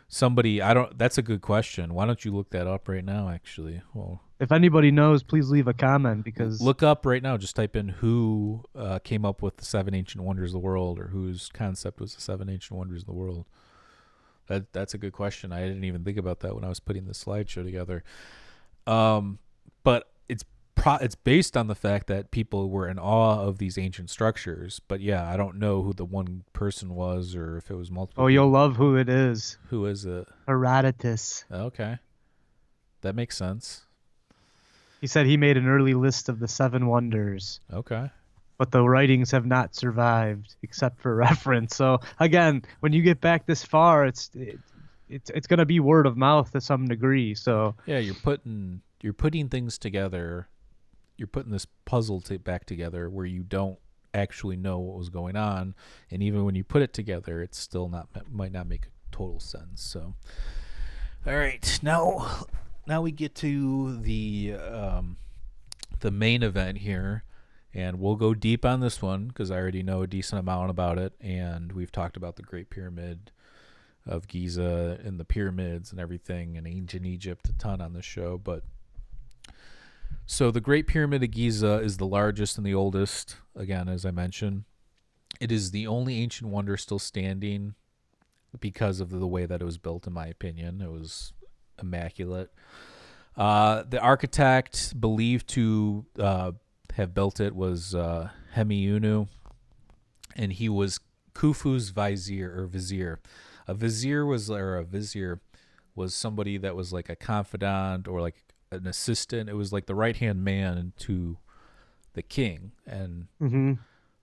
somebody, that's a good question. Why don't you look that up right now, actually? Well, if anybody knows, please leave a comment, because look up right now. Just type in who came up with the 7 ancient wonders of the world, or whose concept was the 7 ancient wonders of the world. That's a good question. I didn't even think about that when I was putting the slideshow together. But it's based on the fact that people were in awe of these ancient structures. But yeah, I don't know who the one person was, or if it was multiple. Oh, people. you'll love who it is. Who is it? Herodotus. Okay, that makes sense. He said he made an early list of the 7 wonders. Okay. But the writings have not survived except for reference. So again, when you get back this far, it's going to be word of mouth to some degree. So yeah, you're putting things together. You're putting this puzzle back together where you don't actually know what was going on, and even when you put it together, it's still might not make total sense. So, all right, now we get to the main event here. And we'll go deep on this one because I already know a decent amount about it. And we've talked about the Great Pyramid of Giza and the pyramids and everything in ancient Egypt a ton on this show. But so the Great Pyramid of Giza is the largest and the oldest, again, as I mentioned. It is the only ancient wonder still standing because of the way that it was built, in my opinion. It was immaculate. The architect believed to have built it was Hemiunu, and he was Khufu's vizier. A vizier was somebody that was like a confidant or like an assistant. It was like the right-hand man to the king. And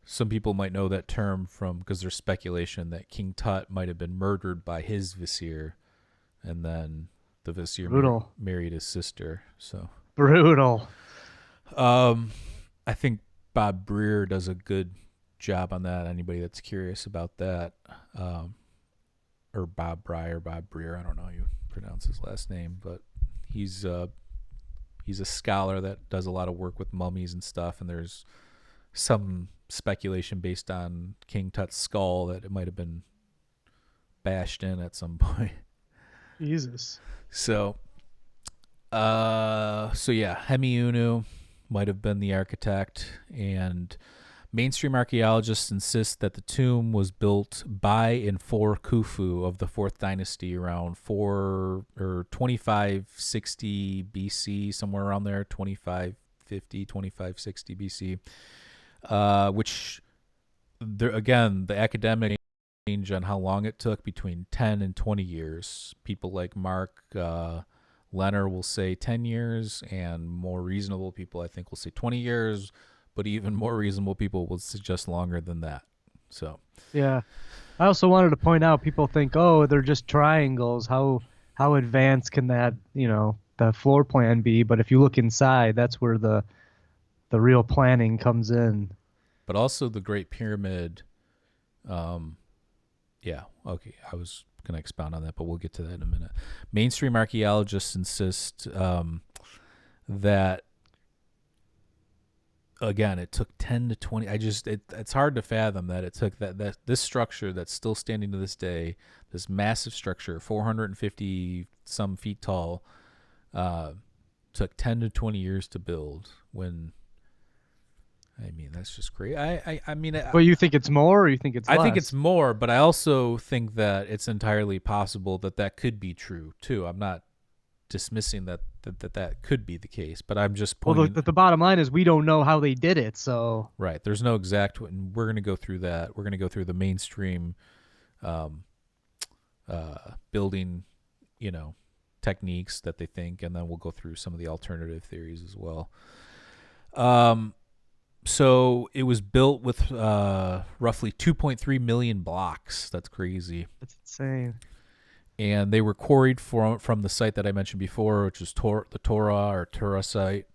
some people might know that term from because there's speculation that King Tut might have been murdered by his vizier, and then the vizier married his sister. So brutal. I think Bob Breer does a good job on that. Anybody that's curious about that, or Bob Breer, I don't know how you pronounce his last name, but he's a scholar that does a lot of work with mummies and stuff, and there's some speculation based on King Tut's skull that it might have been bashed in at some point. Jesus. So yeah, Hemiunu might have been the architect, and mainstream archaeologists insist that the tomb was built by and for Khufu of the 4th dynasty around 2560 BC, somewhere around there, 2550, 2560 BC, which there again, the academic range on how long it took, between 10 and 20 years. People like Mark Lenner will say 10 years, and more reasonable people, I think, will say 20 years, but even more reasonable people will suggest longer than that. So, yeah. I also wanted to point out, people think, oh, they're just triangles. How advanced can that, the floor plan be? But if you look inside, that's where the real planning comes in. But also the Great Pyramid, yeah, okay, I was going to expound on that, but we'll get to that in a minute. Mainstream archaeologists insist that, again, it took 10 to 20. It's hard to fathom that it took that this structure that's still standing to this day, this massive structure, 450 some feet tall, took 10 to 20 years to build. When, I mean, that's just great. I mean, well, you think it's more, or you think it's less? I think it's more, but I also think that it's entirely possible that could be true too. I'm not dismissing that could be the case, but I'm just pointing. Well, the bottom line is we don't know how they did it, so right. There's no exact, and we're going to go through that. We're going to go through the mainstream building, techniques that they think, and then we'll go through some of the alternative theories as well. So it was built with roughly 2.3 million blocks. That's crazy. That's insane. And they were quarried from the site that I mentioned before, which is the Tora site.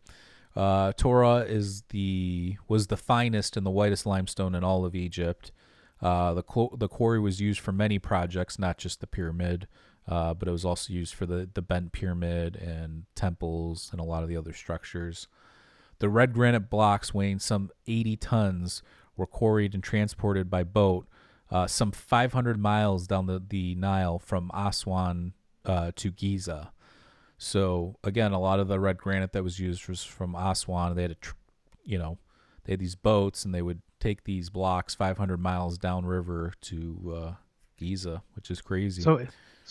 Tora was the finest and the whitest limestone in all of Egypt. The quarry was used for many projects, not just the pyramid, but it was also used for the bent pyramid and temples and a lot of the other structures. The red granite blocks, weighing some 80 tons, were quarried and transported by boat some 500 miles down the Nile from Aswan to Giza. So again, a lot of the red granite that was used was from Aswan. They had they had these boats, and they would take these blocks 500 miles downriver to Giza, which is crazy. So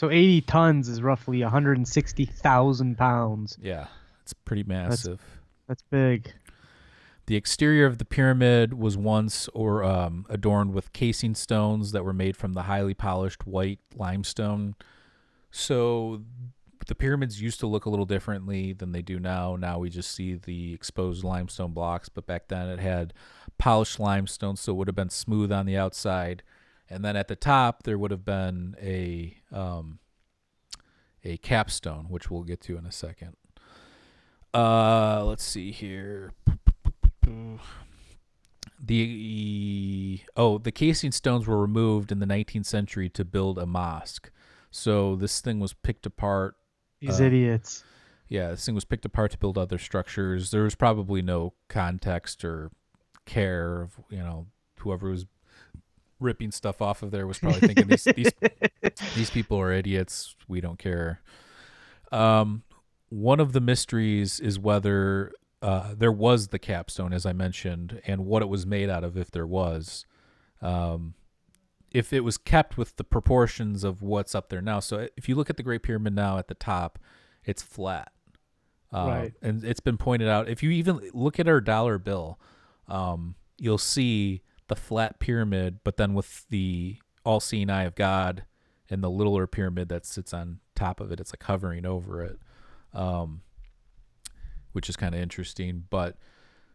80 tons is roughly 160,000 pounds. Yeah, it's pretty massive. That's big. The exterior of the pyramid was once adorned with casing stones that were made from the highly polished white limestone. So the pyramids used to look a little differently than they do now. Now we just see the exposed limestone blocks, but back then it had polished limestone, so it would have been smooth on the outside. And then at the top there would have been a capstone, which we'll get to in a second. Let's see here. The casing stones were removed in the 19th century to build a mosque. So this thing was picked apart. These idiots. Yeah, this thing was picked apart to build other structures. There was probably no context or care of, whoever was ripping stuff off of there was probably thinking these people are idiots. We don't care. One of the mysteries is whether there was the capstone, as I mentioned, and what it was made out of, if there was. If it was kept with the proportions of what's up there now. So if you look at the Great Pyramid now at the top, it's flat. Right. And it's been pointed out. If you even look at our dollar bill, you'll see the flat pyramid, but then with the all-seeing eye of God and the littler pyramid that sits on top of it, it's like hovering over it. Which is kind of interesting. But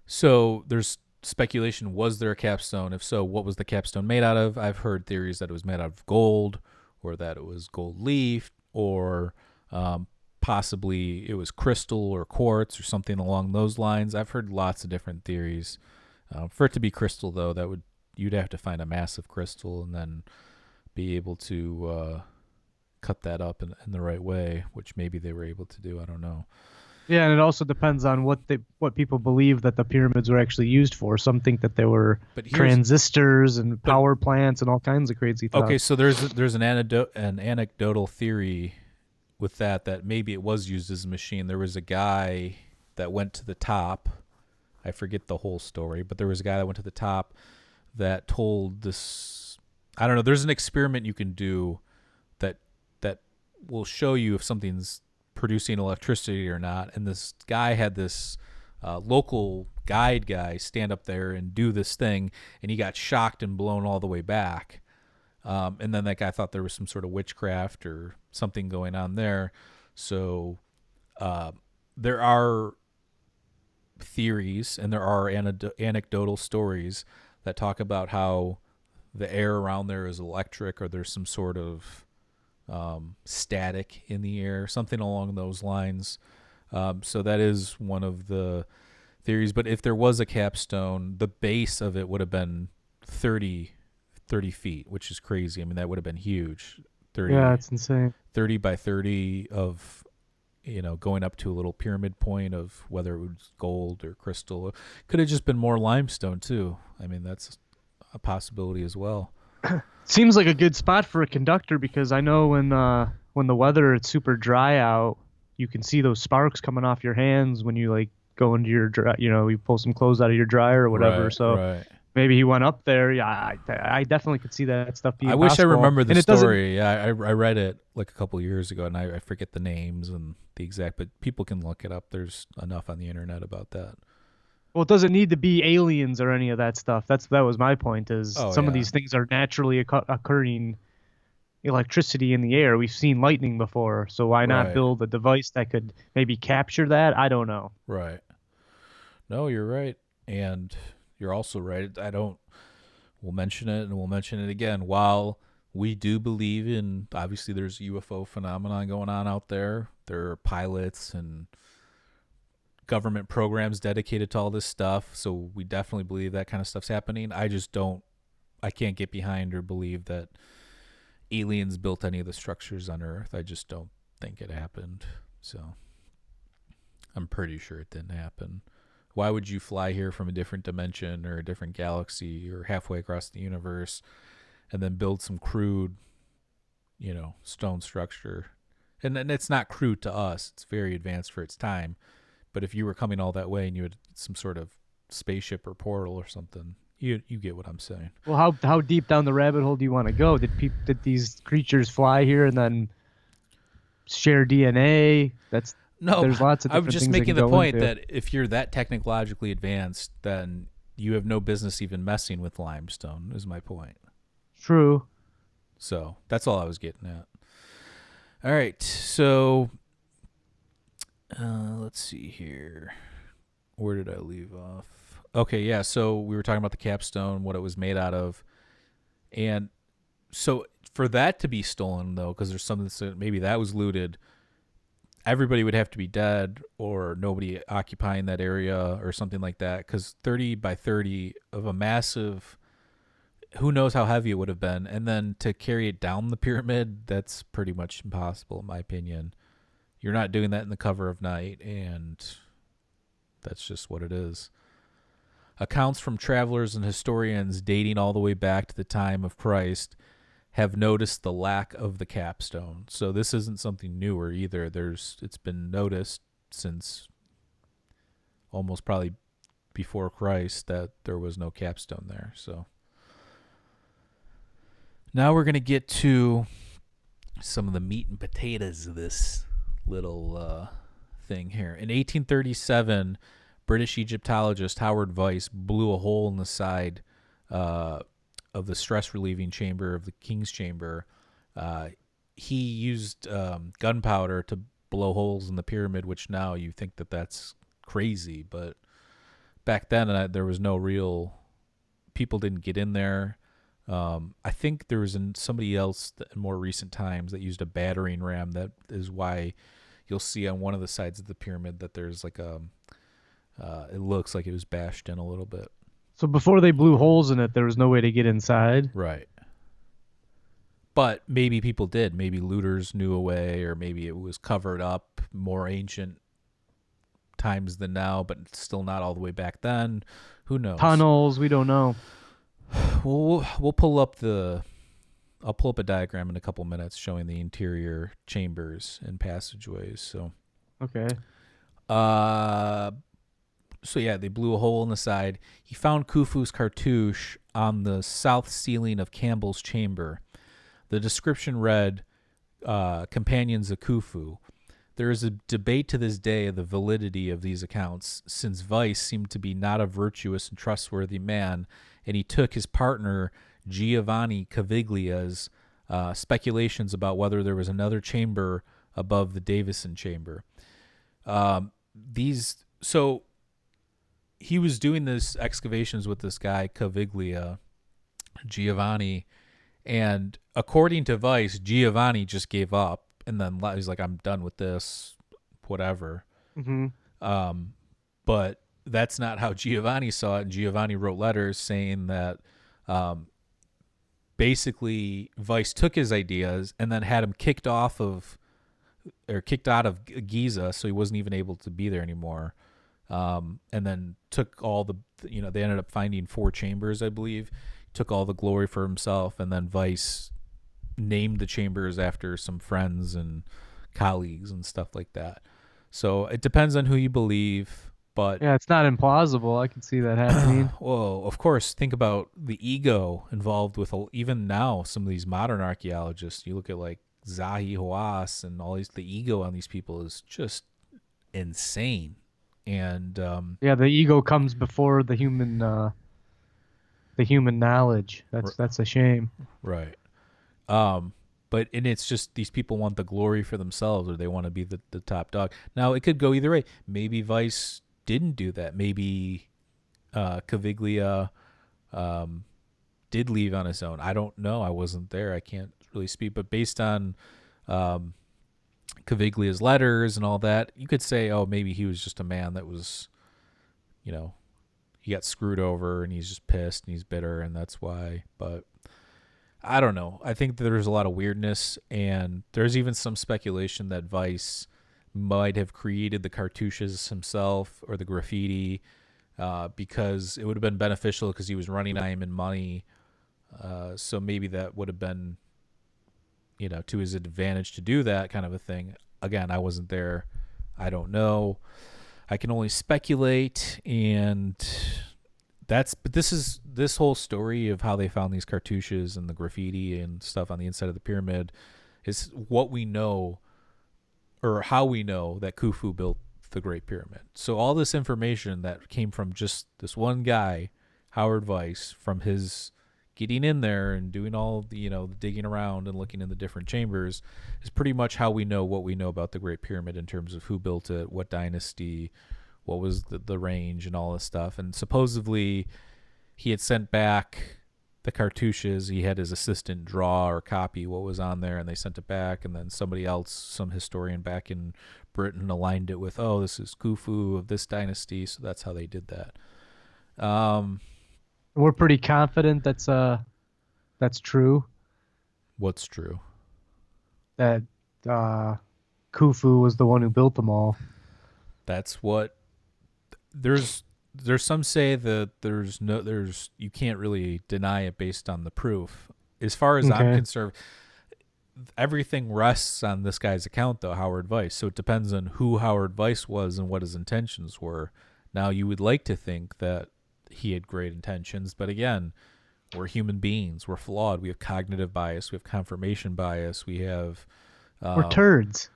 so there's speculation, was there a capstone? If so, what was the capstone made out of? I've heard theories that it was made out of gold, or that it was gold leaf, or possibly it was crystal or quartz or something along those lines. I've heard lots of different theories. For it to be crystal, though, you'd have to find a massive crystal and then be able to cut that up in the right way, which maybe they were able to do. I don't know. Yeah, and it also depends on what people believe that the pyramids were actually used for. Some think that they were transistors and power plants and all kinds of crazy stuff. Okay, so there's an anecdotal theory with that maybe it was used as a machine. There was a guy that went to the top. I forget the whole story, but there was a guy that went to the top that told this. I don't know. There's an experiment you can do that will show you if something's producing electricity or not. And this guy had this local guide guy stand up there and do this thing, and he got shocked and blown all the way back. And then that guy thought there was some sort of witchcraft or something going on there. So there are theories and there are anecdotal stories that talk about how the air around there is electric, or there's some sort of static in the air, something along those lines. So that is one of the theories. But if there was a capstone, the base of it would have been 30 feet, which is crazy. I mean, that would have been huge. 30, yeah, it's insane. 30 by 30 of, going up to a little pyramid point of whether it was gold or crystal. Could have just been more limestone too. I mean, that's a possibility as well. Seems like a good spot for a conductor, because I know when the weather it's super dry out, you can see those sparks coming off your hands when you like go into your you pull some clothes out of your dryer or whatever. Right, so right. Maybe he went up there. Yeah, I definitely could see that stuff being I wish possible. I remember the story. Yeah, I read it like a couple years ago, and I forget the names and the exact, but people can look it up. There's enough on the internet about that. Well, it doesn't need to be aliens or any of that stuff. That was my point. Some of these things are naturally occurring electricity in the air. We've seen lightning before, so why not build a device that could maybe capture that? I don't know. Right. No, you're right, and you're also right. We'll mention it, and we'll mention it again. While we do believe in, obviously, there's UFO phenomenon going on out there. There are pilots and government programs dedicated to all this stuff, so we definitely believe that kind of stuff's happening. I can't get behind or believe that aliens built any of the structures on Earth. I just don't think it happened. So I'm pretty sure it didn't happen. Why would you fly here from a different dimension or a different galaxy or halfway across the universe and then build some crude, stone structure? And it's not crude to us. It's very advanced for its time. But if you were coming all that way and you had some sort of spaceship or portal or something, you get what I'm saying. Well, how deep down the rabbit hole do you want to go? Did these creatures fly here and then share DNA? There's lots of different I'm just things making the point into. that if you're that technologically advanced, then you have no business even messing with limestone, is my point. True. So that's all I was getting at. All right, so let's see here. Where did I leave off? Okay, yeah, so we were talking about the capstone, what it was made out of. And so for that to be stolen, though, because there's something that maybe that was looted, everybody would have to be dead or nobody occupying that area or something like that, because 30 by 30 of a massive, who knows how heavy it would have been. And then to carry it down the pyramid, that's pretty much impossible, in my opinion. You're not doing that in the cover of night, and that's just what it is. Accounts from travelers and historians dating all the way back to the time of Christ have noticed the lack of the capstone. So this isn't something newer either. It's been noticed since almost probably before Christ that there was no capstone there. So now we're going to get to some of the meat and potatoes of this little thing here. In 1837, British Egyptologist Howard Weiss blew a hole in the side of the stress-relieving chamber of the King's Chamber. He used gunpowder to blow holes in the pyramid, which now you think that that's crazy, but back then there was no real... People didn't get in there. I think there was somebody else in more recent times that used a battering ram. That is why you'll see on one of the sides of the pyramid that there's like it looks like it was bashed in a little bit. So before they blew holes in it, there was no way to get inside? Right. But maybe people did. Maybe looters knew a way, or maybe it was covered up, more ancient times than now, but still not all the way back then. Who knows? Tunnels, we don't know. We'll pull up I'll pull up a diagram in a couple minutes showing the interior chambers and passageways. So okay. So yeah, they blew a hole in the side. He found Khufu's cartouche on the south ceiling of Campbell's chamber. The description read, "Companions of Khufu." There is a debate to this day of the validity of these accounts, since Weiss seemed to be not a virtuous and trustworthy man, and he took his partner Giovanni Caviglia's speculations about whether there was another chamber above the Davison chamber. So he was doing this excavations with this guy Caviglia, Giovanni, and according to Weiss, Giovanni just gave up. And then he's like, I'm done with this, whatever. Mm-hmm. But that's not how Giovanni saw it. Giovanni wrote letters saying that basically Weiss took his ideas and then had him kicked out of Giza, so he wasn't even able to be there anymore. And then took all they ended up finding 4 chambers, I believe. Took all the glory for himself, and then Weiss named the chambers after some friends and colleagues and stuff like that. So it depends on who you believe, but yeah, it's not implausible. I can see that happening. Well, of course, think about the ego involved with even now some of these modern archaeologists. You look at like Zahi Hawass and all these, the ego on these people is just insane. And yeah, the ego comes before the human knowledge. That's a shame. Right. But it's just these people want the glory for themselves, or they want to be the top dog. Now it could go either way. Maybe Weiss didn't do that. Maybe Caviglia did leave on his own. I don't know. I wasn't there. I can't really speak. But based on Caviglia's letters and all that, you could say, oh, maybe he was just a man that was, he got screwed over and he's just pissed and he's bitter and that's why. But I don't know. I think there's a lot of weirdness, and there's even some speculation that Weiss might have created the cartouches himself or the graffiti because it would have been beneficial because he was running time and money. So maybe that would have been, to his advantage to do that kind of a thing. Again, I wasn't there. I don't know. I can only speculate, and this whole story of how they found these cartouches and the graffiti and stuff on the inside of the pyramid is what we know, or how we know that Khufu built the Great Pyramid. So all this information that came from just this one guy, Howard Weiss, from his getting in there and doing all the, the digging around and looking in the different chambers, is pretty much how we know what we know about the Great Pyramid in terms of who built it, what dynasty, what was the range and all this stuff. And supposedly he had sent back the cartouches. He had his assistant draw or copy what was on there, and they sent it back. And then somebody else, some historian back in Britain, aligned it with, oh, this is Khufu of this dynasty. So that's how they did that. We're pretty confident that's true. What's true? That Khufu was the one who built them all. That's what there's some say that you can't really deny it based on the proof. As far as I'm concerned, everything rests on this guy's account, though, Howard Weiss. So it depends on who Howard Weiss was and what his intentions were. Now, you would like to think that he had great intentions, but again, we're human beings. We're flawed. We have cognitive bias. We have confirmation bias. We have we're turds.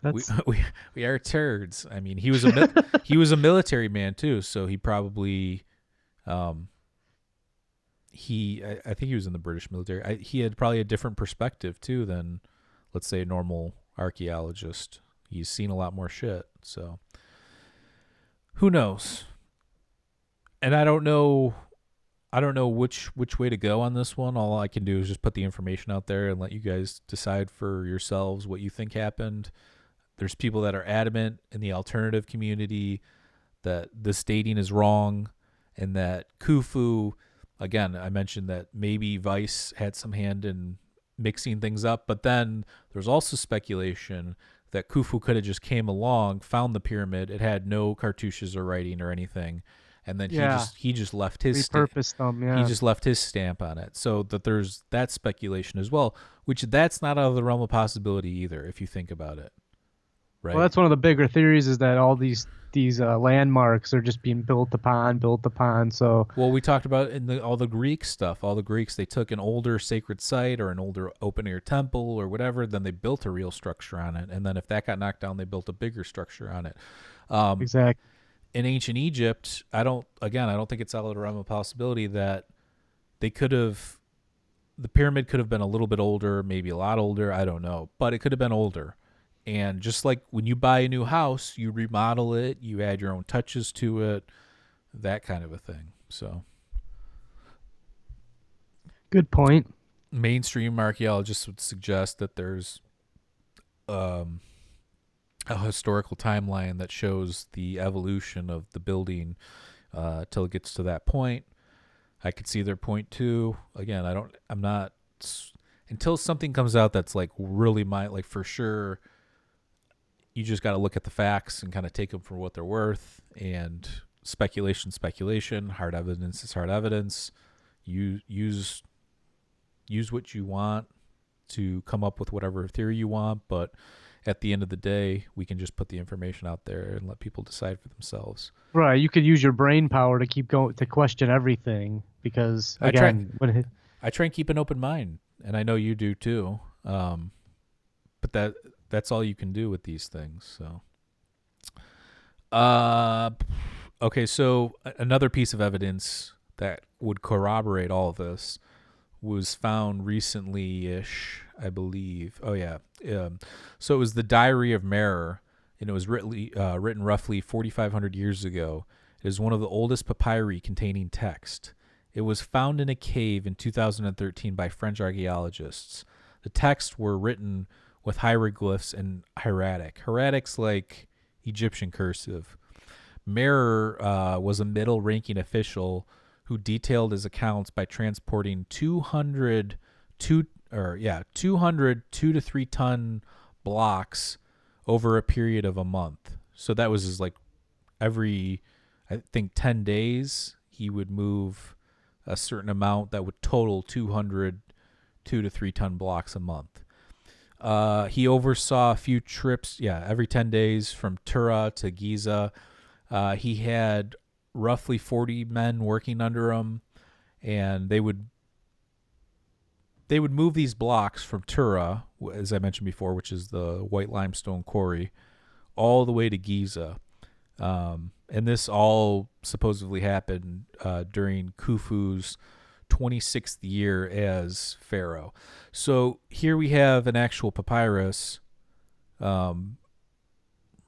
We are turds. I mean, he was a military man too, so he probably I think he was in the British military. He had probably a different perspective too than, let's say, a normal archaeologist. He's seen a lot more shit, so who knows? And I don't know which way to go on this one. All I can do is just put the information out there and let you guys decide for yourselves what you think happened. There's people that are adamant in the alternative community that this dating is wrong, and that Khufu, again, I mentioned that maybe Weiss had some hand in mixing things up. But then there's also speculation that Khufu could have just came along, found the pyramid. It had no cartouches or writing or anything, and then he just left his repurposed them. Yeah, he just left his stamp on it. So that there's that speculation as well, which that's not out of the realm of possibility either, if you think about it. Right. Well, that's one of the bigger theories, is that all these landmarks are just being built upon. So, well, we talked about in all the Greek stuff. All the Greeks, they took an older sacred site or an older open air temple or whatever, then they built a real structure on it, and then if that got knocked down, they built a bigger structure on it. Exactly. In ancient Egypt, I don't think it's out of the realm of possibility that the pyramid could have been a little bit older, maybe a lot older. I don't know, but it could have been older. And just like when you buy a new house, you remodel it, you add your own touches to it, that kind of a thing. So, good point. Mainstream archaeologists would suggest that there's a historical timeline that shows the evolution of the building till it gets to that point. I could see their point too. Again, I'm not, until something comes out that's like really like for sure. You just got to look at the facts and kind of take them for what they're worth. And speculation. Hard evidence is hard evidence. You use what you want to come up with whatever theory you want. But at the end of the day, we can just put the information out there and let people decide for themselves. Right. You could use your brain power to keep going to question everything, because again, I try and keep an open mind, and I know you do too. But that's all you can do with these things. So, okay. So another piece of evidence that would corroborate all of this was found recently-ish, I believe. Oh yeah. So it was the Diary of Merer, and it was written roughly 4,500 years ago. It is one of the oldest papyri containing text. It was found in a cave in 2013 by French archaeologists. The texts were written with hieroglyphs and hieratic. Hieratic's like Egyptian cursive. Merer was a middle-ranking official who detailed his accounts by transporting 200 2 to 3 ton blocks over a period of a month. So that was his, like, every, I think, 10 days he would move a certain amount that would total 2 to 3 ton blocks a month. He oversaw a few trips, every 10 days from Tura to Giza. He had roughly 40 men working under him, and they would move these blocks from Tura, as I mentioned before, which is the white limestone quarry, all the way to Giza. And this all supposedly happened during Khufu's 26th year as pharaoh. So here we have an actual papyrus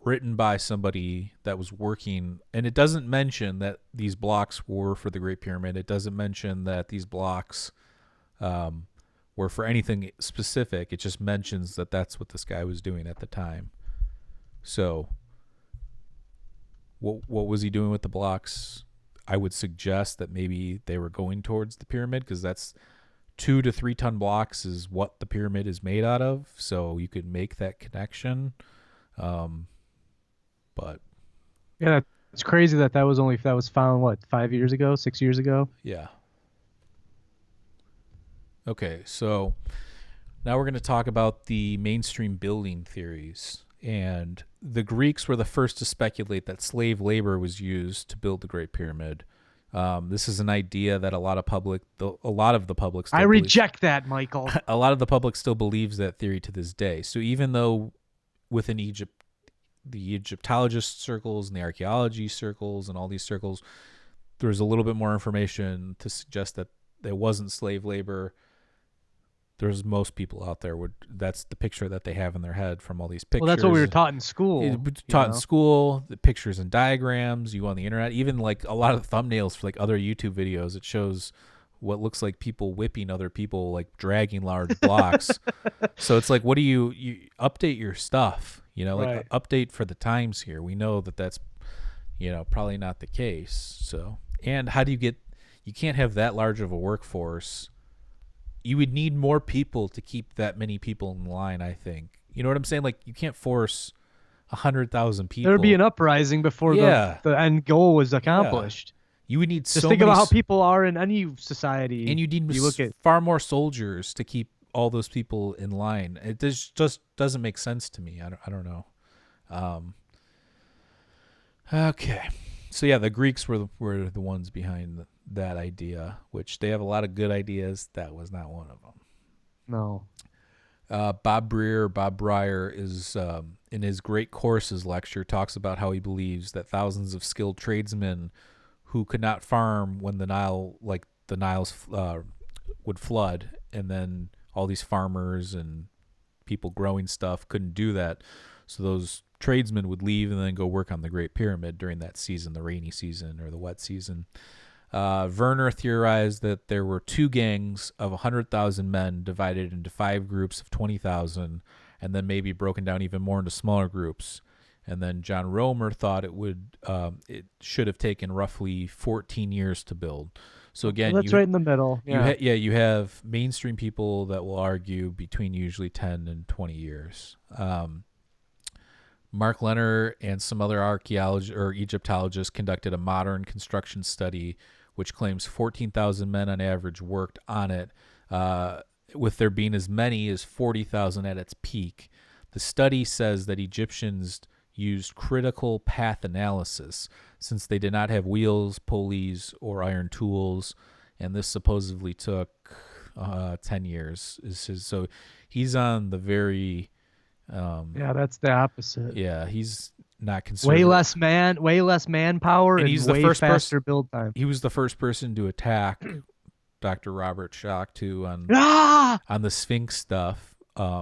written by somebody that was working, and it doesn't mention that these blocks were for the Great Pyramid. It doesn't mention that these blocks were for anything specific. It just mentions that that's what this guy was doing at the time. So what was he doing with the blocks? I would suggest that maybe they were going towards the pyramid, because that's 2 to 3 ton blocks is what the pyramid is made out of. So you could make that connection. But yeah, it's crazy that was found 5 years ago, 6 years ago. Yeah. Okay, so now we're going to talk about the mainstream building theories. And the Greeks were the first to speculate that slave labor was used to build the Great Pyramid. This is an idea that a lot of the public still reject that, Michael. A lot of the public still believes that theory to this day. So even though within Egypt, the Egyptologist circles and the archaeology circles and all these circles, there's a little bit more information to suggest that there wasn't slave labor. There's most people out there that's the picture that they have in their head from all these pictures. Well, that's what we were taught in school. In school, the pictures and diagrams you on the internet, even like a lot of thumbnails for like other YouTube videos. It shows what looks like people whipping other people, like dragging large blocks. So it's like, what do you update your stuff? Right. Update for the times here. We know that that's probably not the case. So, and how do you can't have that large of a workforce you would need more people to keep that many people in line, I think. You know what I'm saying? Like, you can't force 100,000 people. There would be an uprising before the end goal was accomplished. You would need Just think about how people are in any society. And you need far more soldiers to keep all those people in line. It just doesn't make sense to me. I don't know. Okay. So yeah, the Greeks were the ones behind that idea, which they have a lot of good ideas. That was not one of them. No. Bob Breyer is in his Great Courses lecture talks about how he believes that thousands of skilled tradesmen who could not farm when the Niles would flood, and then all these farmers and people growing stuff couldn't do that. So those tradesmen would leave and then go work on the Great Pyramid during that season, the rainy season or the wet season. Werner theorized that there were two gangs of 100,000 men divided into 5 groups of 20,000, and then maybe broken down even more into smaller groups. And then John Romer thought it should have taken roughly 14 years to build. So again, that's right in the middle. Yeah. You have mainstream people that will argue between usually 10 and 20 years. Mark Lenner and some other archaeologists or Egyptologists conducted a modern construction study which claims 14,000 men on average worked on it, with there being as many as 40,000 at its peak. The study says that Egyptians used critical path analysis since they did not have wheels, pulleys, or iron tools, and this supposedly took 10 years. So he's on the very... that's the opposite. Yeah, he's not conservative. Way less manpower, and he's way the first faster build time. He was the first person to attack Dr. Robert Schoch too on the Sphinx stuff.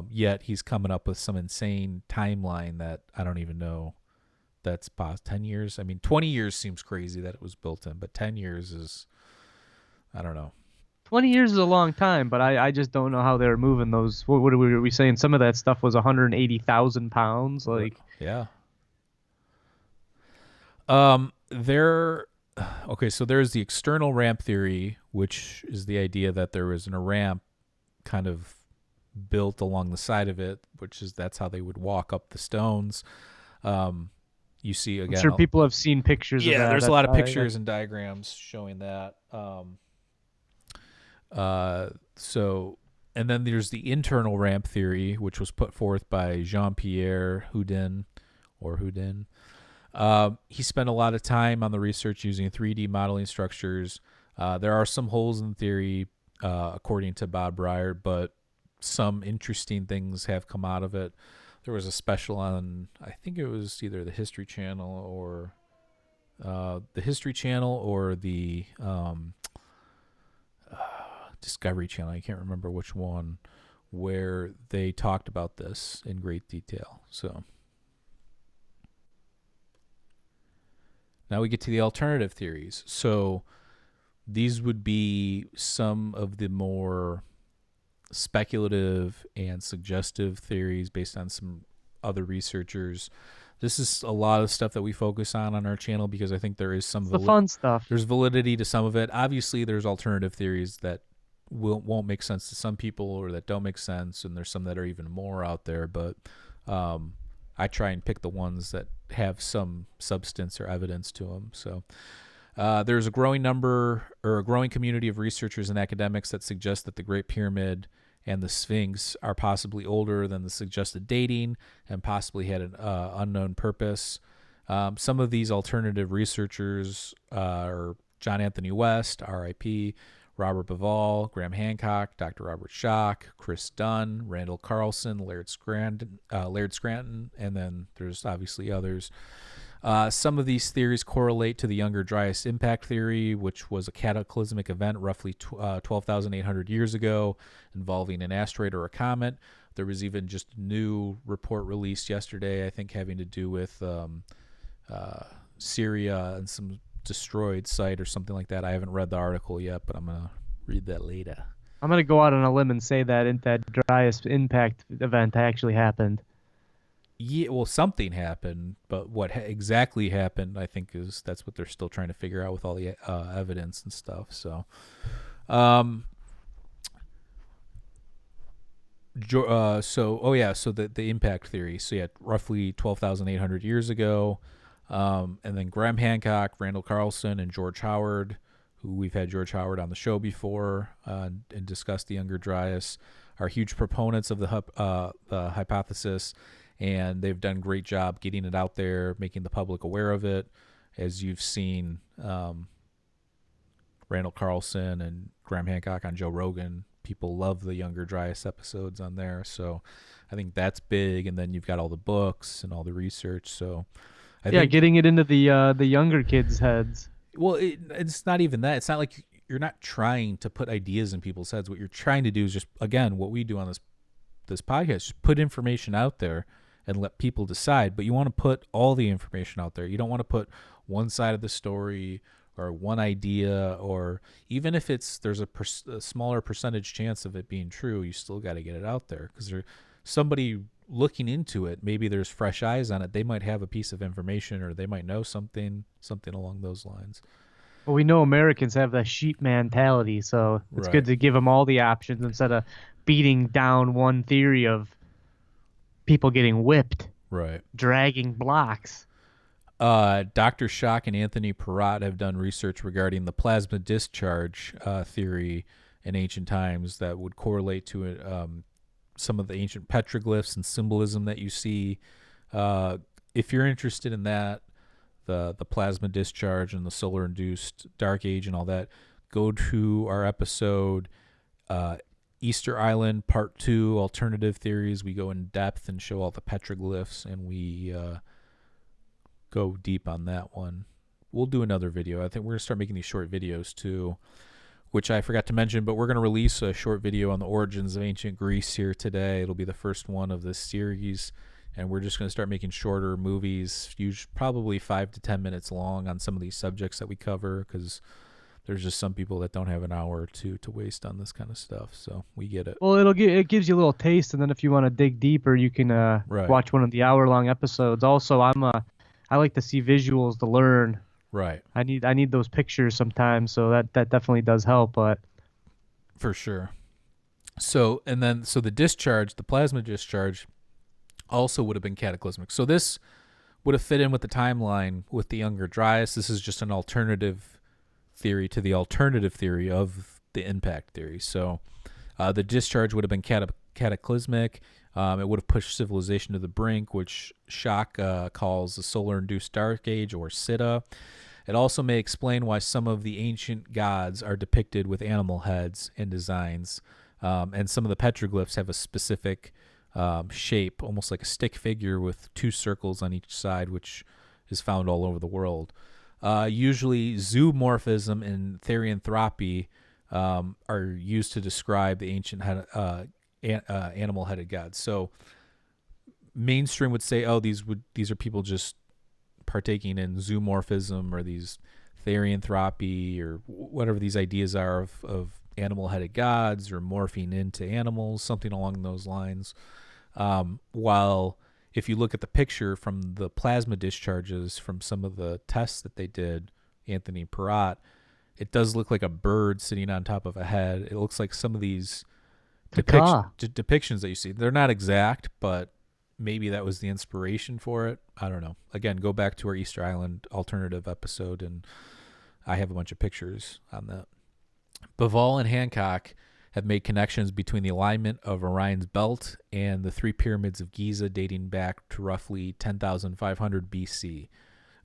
Yet he's coming up with some insane timeline that I don't even know. That's past 10 years. I mean, 20 years seems crazy that it was built in, but 10 years is, I don't know. 20 years is a long time, but I just don't know how they're moving those. What were we saying? Some of that stuff was 180,000 pounds. Like, yeah. Okay, so there's the external ramp theory, which is the idea that there was a ramp kind of built along the side of it, that's how they would walk up the stones. You see again. I'm sure people have seen pictures of that. Yeah, there's a lot of pictures and diagrams showing that. And then there's the internal ramp theory, which was put forth by Jean-Pierre Houdin. He spent a lot of time on the research using 3D modeling structures. There are some holes in the theory, according to Bob Breyer, but some interesting things have come out of it. There was a special on, I think it was either the History Channel or the Discovery Channel. I can't remember which one, where they talked about this in great detail. So now we get to the alternative theories. So these would be some of the more speculative and suggestive theories based on some other researchers. This is a lot of stuff that we focus on our channel because I think there is some fun stuff. There's validity to some of it. Obviously, there's alternative theories that won't make sense to some people or that don't make sense, and there's some that are even more out there. But I try and pick the ones that have some substance or evidence to them. So there's a growing community of researchers and academics that suggest that the Great Pyramid and the Sphinx are possibly older than the suggested dating and possibly had an unknown purpose. Some of these alternative researchers are John Anthony West, R.I.P., Robert Bivall, Graham Hancock, Dr. Robert Schoch, Chris Dunn, Randall Carlson, Laird Scranton, and then there's obviously others. Some of these theories correlate to the Younger Dryas impact theory, which was a cataclysmic event roughly 12,800 years ago involving an asteroid or a comet. There was even just a new report released yesterday, I think, having to do with Syria and some destroyed site or something like that. I haven't read the article yet, but I'm going to read that later. I'm going to go out on a limb and say that Dryas impact event actually happened. Yeah, well, something happened, but what exactly happened, I think, that's what they're still trying to figure out with all the evidence and stuff. So, So the impact theory. So yeah, roughly 12,800 years ago, and then Graham Hancock, Randall Carlson, and George Howard, who we've had George Howard on the show before and discussed the Younger Dryas, are huge proponents of the hypothesis, and they've done a great job getting it out there, making the public aware of it. As you've seen, Randall Carlson and Graham Hancock on Joe Rogan. People love the Younger Dryas episodes on there, so I think that's big. And then you've got all the books and all the research. So I think getting it into the younger kids' heads. Well, it's not even that. It's not like you're not trying to put ideas in people's heads. What you're trying to do is just, again, what we do on this podcast, just put information out there and let people decide. But you want to put all the information out there. You don't want to put one side of the story or one idea, or even if there's a smaller percentage chance of it being true, you still got to get it out there, because somebody looking into it, maybe there's fresh eyes on it. They might have a piece of information, or they might know something along those lines. Well, we know Americans have that sheep mentality, so it's good to give them all the options instead of beating down one theory of people getting whipped, dragging blocks. Dr. Schock and Anthony Perrott have done research regarding the plasma discharge theory in ancient times that would correlate to some of the ancient petroglyphs and symbolism that you see. If you're interested in that, the plasma discharge and the solar-induced dark age and all that, go to our episode Easter Island Part 2, Alternative Theories. We go in depth and show all the petroglyphs, and we go deep on that one. We'll do another video. I think we're going to start making these short videos too, which I forgot to mention, but we're going to release a short video on the origins of ancient Greece here today. It'll be the first one of this series, and we're just going to start making shorter movies, probably 5 to 10 minutes long, on some of these subjects that we cover, because there's just some people that don't have an hour or two to waste on this kind of stuff, so we get it. Well, it gives you a little taste, and then if you want to dig deeper, you can watch one of the hour-long episodes. Also, I like to see visuals to learn. Right. I need those pictures sometimes, so that definitely does help. But for sure. So the discharge, the plasma discharge, also would have been cataclysmic. So this would have fit in with the timeline with the Younger Dryas. This is just an alternative theory to the alternative theory of the impact theory. So the discharge would have been cataclysmic. It would have pushed civilization to the brink, which Schock calls the solar-induced dark age, or Siddha. It also may explain why some of the ancient gods are depicted with animal heads and designs, and some of the petroglyphs have a specific shape, almost like a stick figure with 2 circles on each side, which is found all over the world. Usually, zoomorphism and therianthropy are used to describe the ancient animal-headed gods. So mainstream would say, these are people just partaking in zoomorphism, or these therianthropy, or whatever these ideas are of animal-headed gods, or morphing into animals, something along those lines. While if you look at the picture from the plasma discharges from some of the tests that they did, Anthony Perrott, it does look like a bird sitting on top of a head. It looks like some of these depictions that you see. They're not exact, but maybe that was the inspiration for it. I don't know. Again, go back to our Easter Island alternative episode, and I have a bunch of pictures on that. Bavall and Hancock have made connections between the alignment of Orion's belt and the 3 pyramids of Giza, dating back to roughly 10,500 BC.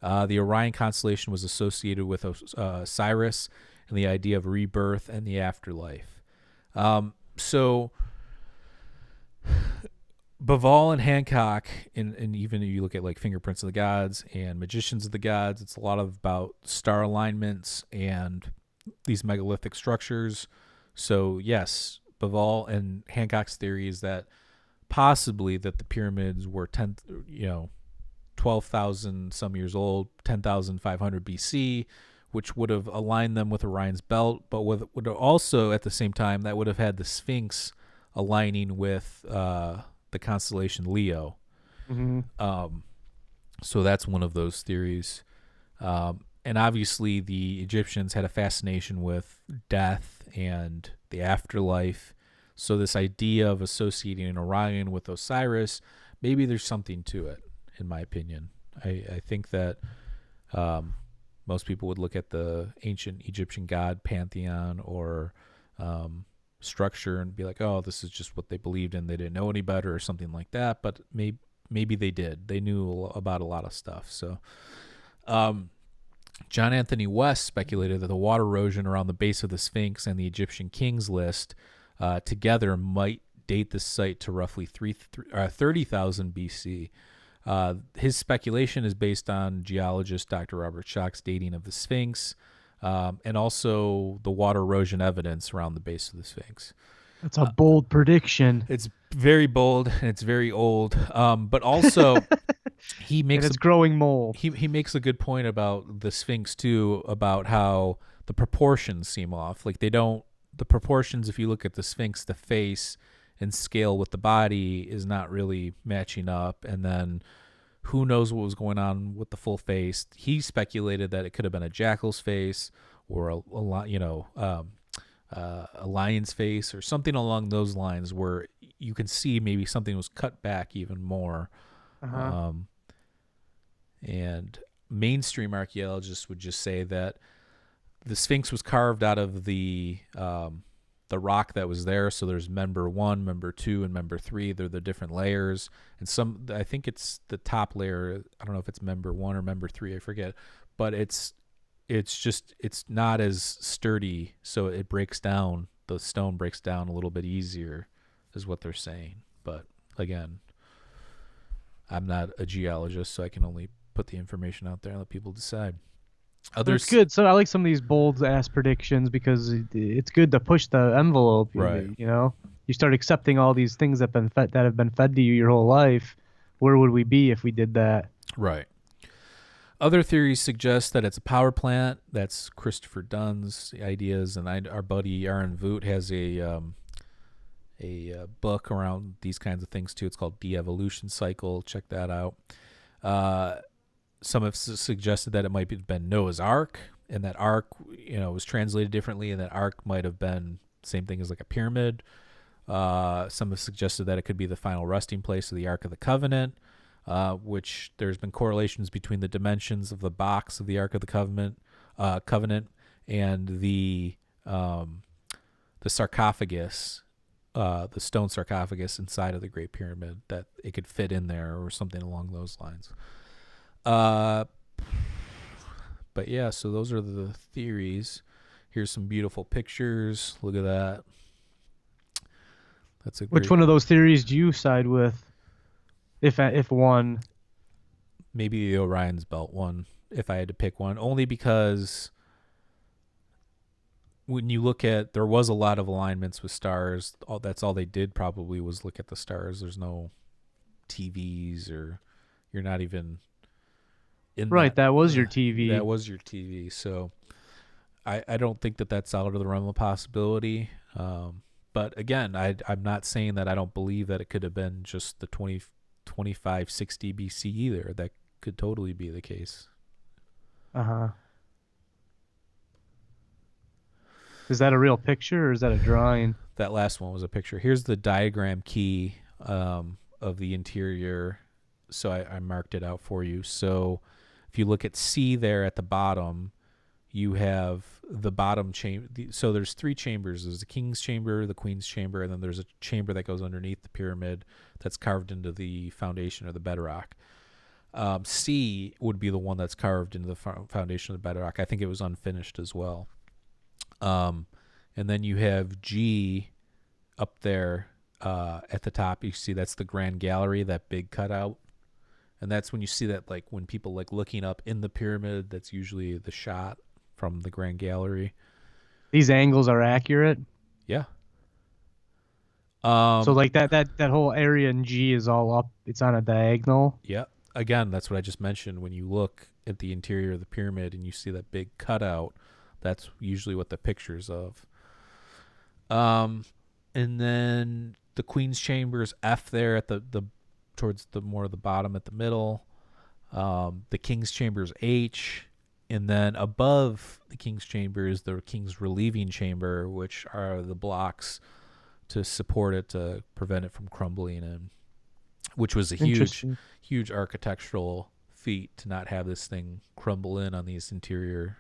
The Orion constellation was associated with Osiris and the idea of rebirth and the afterlife. So Bavall and Hancock, and even if you look at like Fingerprints of the Gods and Magicians of the Gods, it's a lot about star alignments and these megalithic structures. So yes, Bavall and Hancock's theory is that possibly that the pyramids were 12,000 some years old, 10,500 BC, which would have aligned them with Orion's belt, but would also at the same time that would have had the Sphinx aligning with the constellation Leo. Mm-hmm. So that's one of those theories. And obviously the Egyptians had a fascination with death and the afterlife. So this idea of associating Orion with Osiris, maybe there's something to it, in my opinion. I think that most people would look at the ancient Egyptian god pantheon or structure and be like, oh, this is just what they believed in. They didn't know any better or something like that. But maybe they did. They knew about a lot of stuff. So John Anthony West speculated that the water erosion around the base of the Sphinx and the Egyptian kings list together might date this site to roughly 30,000 BC. His speculation is based on geologist Dr. Robert Schoch's dating of the Sphinx, and also the water erosion evidence around the base of the Sphinx. That's a bold prediction. It's very bold and it's very old, but also he makes it's growing mold. He makes a good point about the Sphinx too, about how the proportions seem off. Like the proportions, if you look at the Sphinx, the face and scale with the body is not really matching up, and then who knows what was going on with the full face. He speculated that it could have been a jackal's face or a lion's face or something along those lines, where you can see maybe something was cut back even more. And mainstream archaeologists would just say that the Sphinx was carved out of the rock that was there. So there's member 1, member 2, and member 3. They're the different layers. And I think it's the top layer. I don't know if it's member 1 or member 3. I forget. But it's not as sturdy. So it breaks down. The stone breaks down a little bit easier is what they're saying. But again, I'm not a geologist, so I can only put the information out there and let people decide. That's good. So I like some of these bold ass predictions because it's good to push the envelope. Right. You know, you start accepting all these things that have been fed to you your whole life. Where would we be if we did that? Right. Other theories suggest that it's a power plant. That's Christopher Dunn's ideas, and our buddy Aaron Voot has a book around these kinds of things too. It's called De-Evolution Cycle. Check that out. Some have suggested that it might have been Noah's Ark, and that Ark, was translated differently, and that Ark might have been the same thing as like a pyramid. Some have suggested that it could be the final resting place of the Ark of the Covenant, which there's been correlations between the dimensions of the box of the Ark of the Covenant and the sarcophagus, the stone sarcophagus inside of the Great Pyramid, that it could fit in there or something along those lines. But yeah, so those are the theories. Here's some beautiful pictures. Look at that. Which one of those theories do you side with? If one, maybe the Orion's Belt one, if I had to pick one, only because when you look at, there was a lot of alignments with stars. That's all they did probably was look at the stars. There's no TVs, or you're not even in that was your TV. That was your TV. So I don't think that that's out of the realm of possibility. But again, I'm not saying that I don't believe that it could have been just the 2560 BC either. That could totally be the case. Is that a real picture or is that a drawing? That last one was a picture. Here's the diagram key of the interior. So I marked it out for you. So if you look at C there at the bottom, you have the bottom chamber. So there's 3 chambers. There's the king's chamber, the queen's chamber, and then there's a chamber that goes underneath the pyramid that's carved into the foundation or the bedrock. C would be the one that's carved into the foundation of the bedrock. I think it was unfinished as well. And then you have G up there at the top. You see that's the Grand Gallery, that big cutout. And that's when you see that, like, when people like looking up in the pyramid, that's usually the shot from the Grand Gallery. These angles are accurate? Yeah. So like that whole area in G is all up. It's on a diagonal. Yeah. Again, that's what I just mentioned. When you look at the interior of the pyramid and you see that big cutout, that's usually what the picture's of. And then the Queen's Chamber is F there at the towards the more of the bottom at the middle. The King's Chamber is H. And then above the King's Chamber is the King's Relieving Chamber, which are the blocks to support it, to prevent it from crumbling, and which was a huge architectural feat to not have this thing crumble in on these interior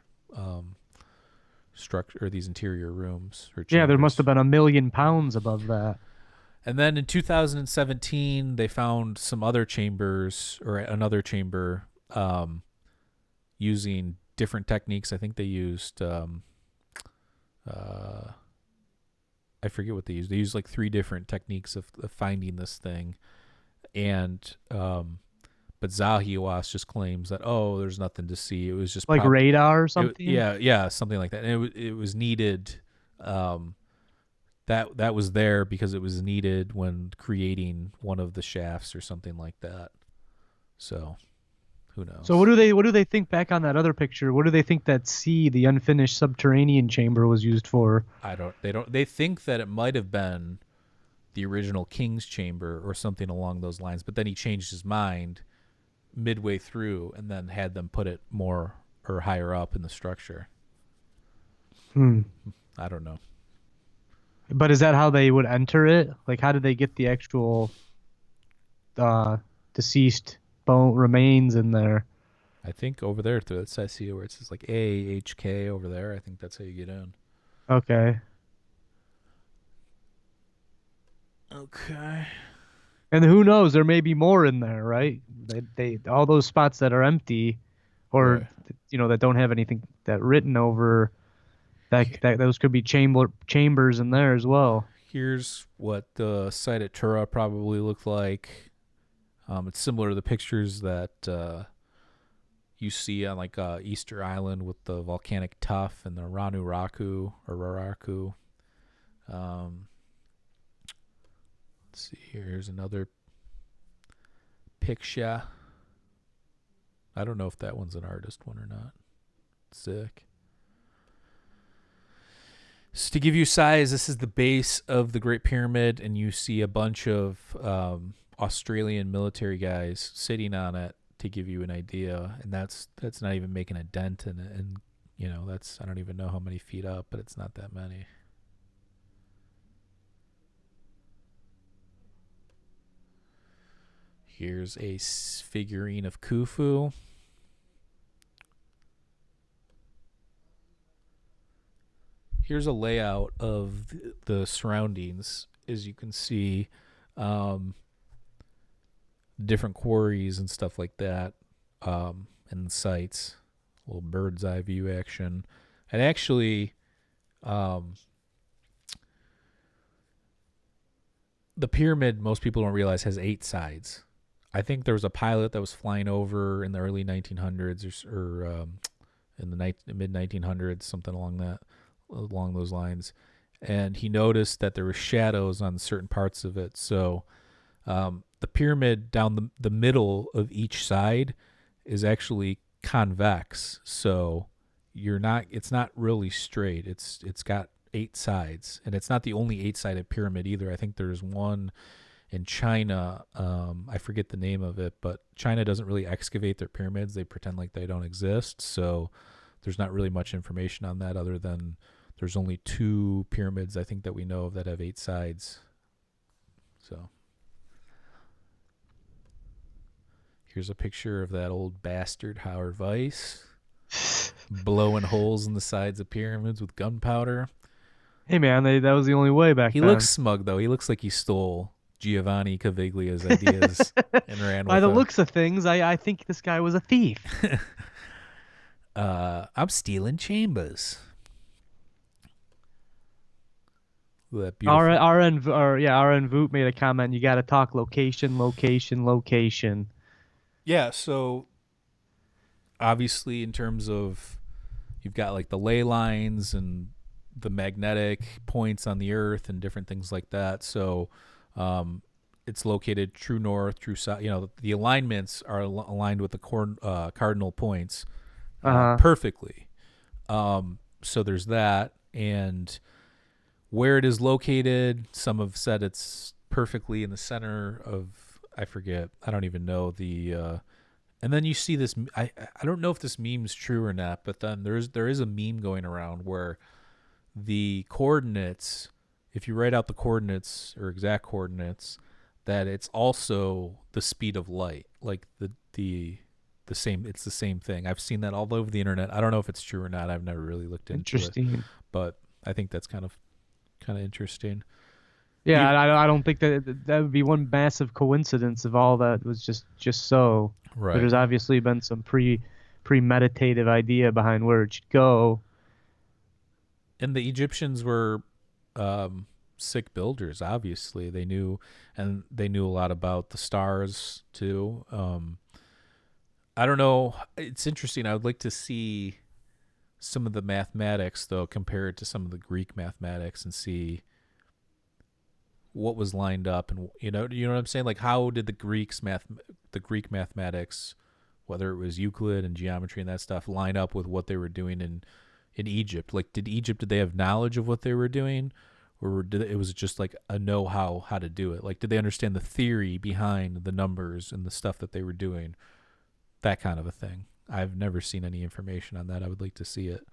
structure, or these interior rooms or chambers. Yeah, there must have been 1 million pounds above that. And then in 2017, they found some other chambers, or another chamber, using different techniques. I think they used, I forget what they used. They used like 3 different techniques of finding this thing. And, but Zahiwas just claims that, there's nothing to see. It was just like radar or something. Yeah, something like that. And it was needed. That was there because it was needed when creating one of the shafts or something like that. So, who knows? So what do they think back on that other picture? What do they think that the unfinished subterranean chamber was used for? They think that it might have been the original king's chamber or something along those lines, but then he changed his mind midway through and then had them put it more or higher up in the structure. I don't know. But is that how they would enter it? Like, how did they get the actual deceased bone remains in there? I think over there, I see where it says like AHK over there. I think that's how you get in. Okay. And who knows? There may be more in there, right? They all those spots that are empty, or right, that don't have anything that written over. That those could be chambers in there as well. Here's what the site at Tura probably looked like. It's similar to the pictures that you see on like Easter Island with the volcanic tuff and the Raraku. Let's see here. Here's another picture. I don't know if that one's an artist one or not. Sick. So to give you size, this is the base of the Great Pyramid, and you see a bunch of Australian military guys sitting on it to give you an idea. And that's not even making a dent in it. And that's, I don't even know how many feet up, but it's not that many. Here's a figurine of Khufu. Here's a layout of the surroundings. As you can see, different quarries and stuff like that, and the sites. A little bird's eye view action. And actually, the pyramid, most people don't realize, has 8 sides. I think there was a pilot that was flying over in the early 1900s or in the mid 1900s, something along those lines, and he noticed that there were shadows on certain parts of it. So the pyramid down the middle of each side is actually convex, so it's not really straight. It's got 8 sides, and it's not the only 8-sided pyramid either. I think there's one in China. I forget the name of it, but China doesn't really excavate their pyramids. They pretend like they don't exist, so there's not really much information on that other than there's only 2 pyramids I think that we know of that have 8 sides. So here's a picture of that old bastard Howard Weiss blowing holes in the sides of pyramids with gunpowder. Hey man, that was the only way back then. He looks smug though. He looks like he stole Giovanni Caviglia's ideas and ran By the looks of things, I think this guy was a thief. I'm stealing chambers. That RN Voot made a comment. You got to talk location. Yeah, so obviously in terms of, you've got like the ley lines and the magnetic points on the earth and different things like that. So it's located true north, true south. The alignments are aligned with the cardinal points perfectly. So there's that. And where it is located, some have said it's perfectly in the center of, I forget, I don't even know and then you see this, I don't know if this meme's true or not, but then there is a meme going around where the coordinates, if you write out the coordinates or exact coordinates, that it's also the speed of light, like the same. It's the same thing. I've seen that all over the internet. I don't know if it's true or not. I've never really looked into it, but I think that's kind of interesting. Yeah, I don't think that would be one massive coincidence if all that was just so. Right. There's obviously been some premeditative idea behind where it should go. And the Egyptians were sick builders. Obviously, they knew a lot about the stars too. I don't know. It's interesting. I would like to see some of the mathematics though, compared to some of the Greek mathematics, and see what was lined up, and you know what I'm saying? Like, how did the Greek mathematics, whether it was Euclid and geometry and that stuff, line up with what they were doing in Egypt? Like, did they have knowledge of what they were doing, or it was just like a know-how to do it? Like, did they understand the theory behind the numbers and the stuff that they were doing? That kind of a thing. I've never seen any information on that. I would like to see it.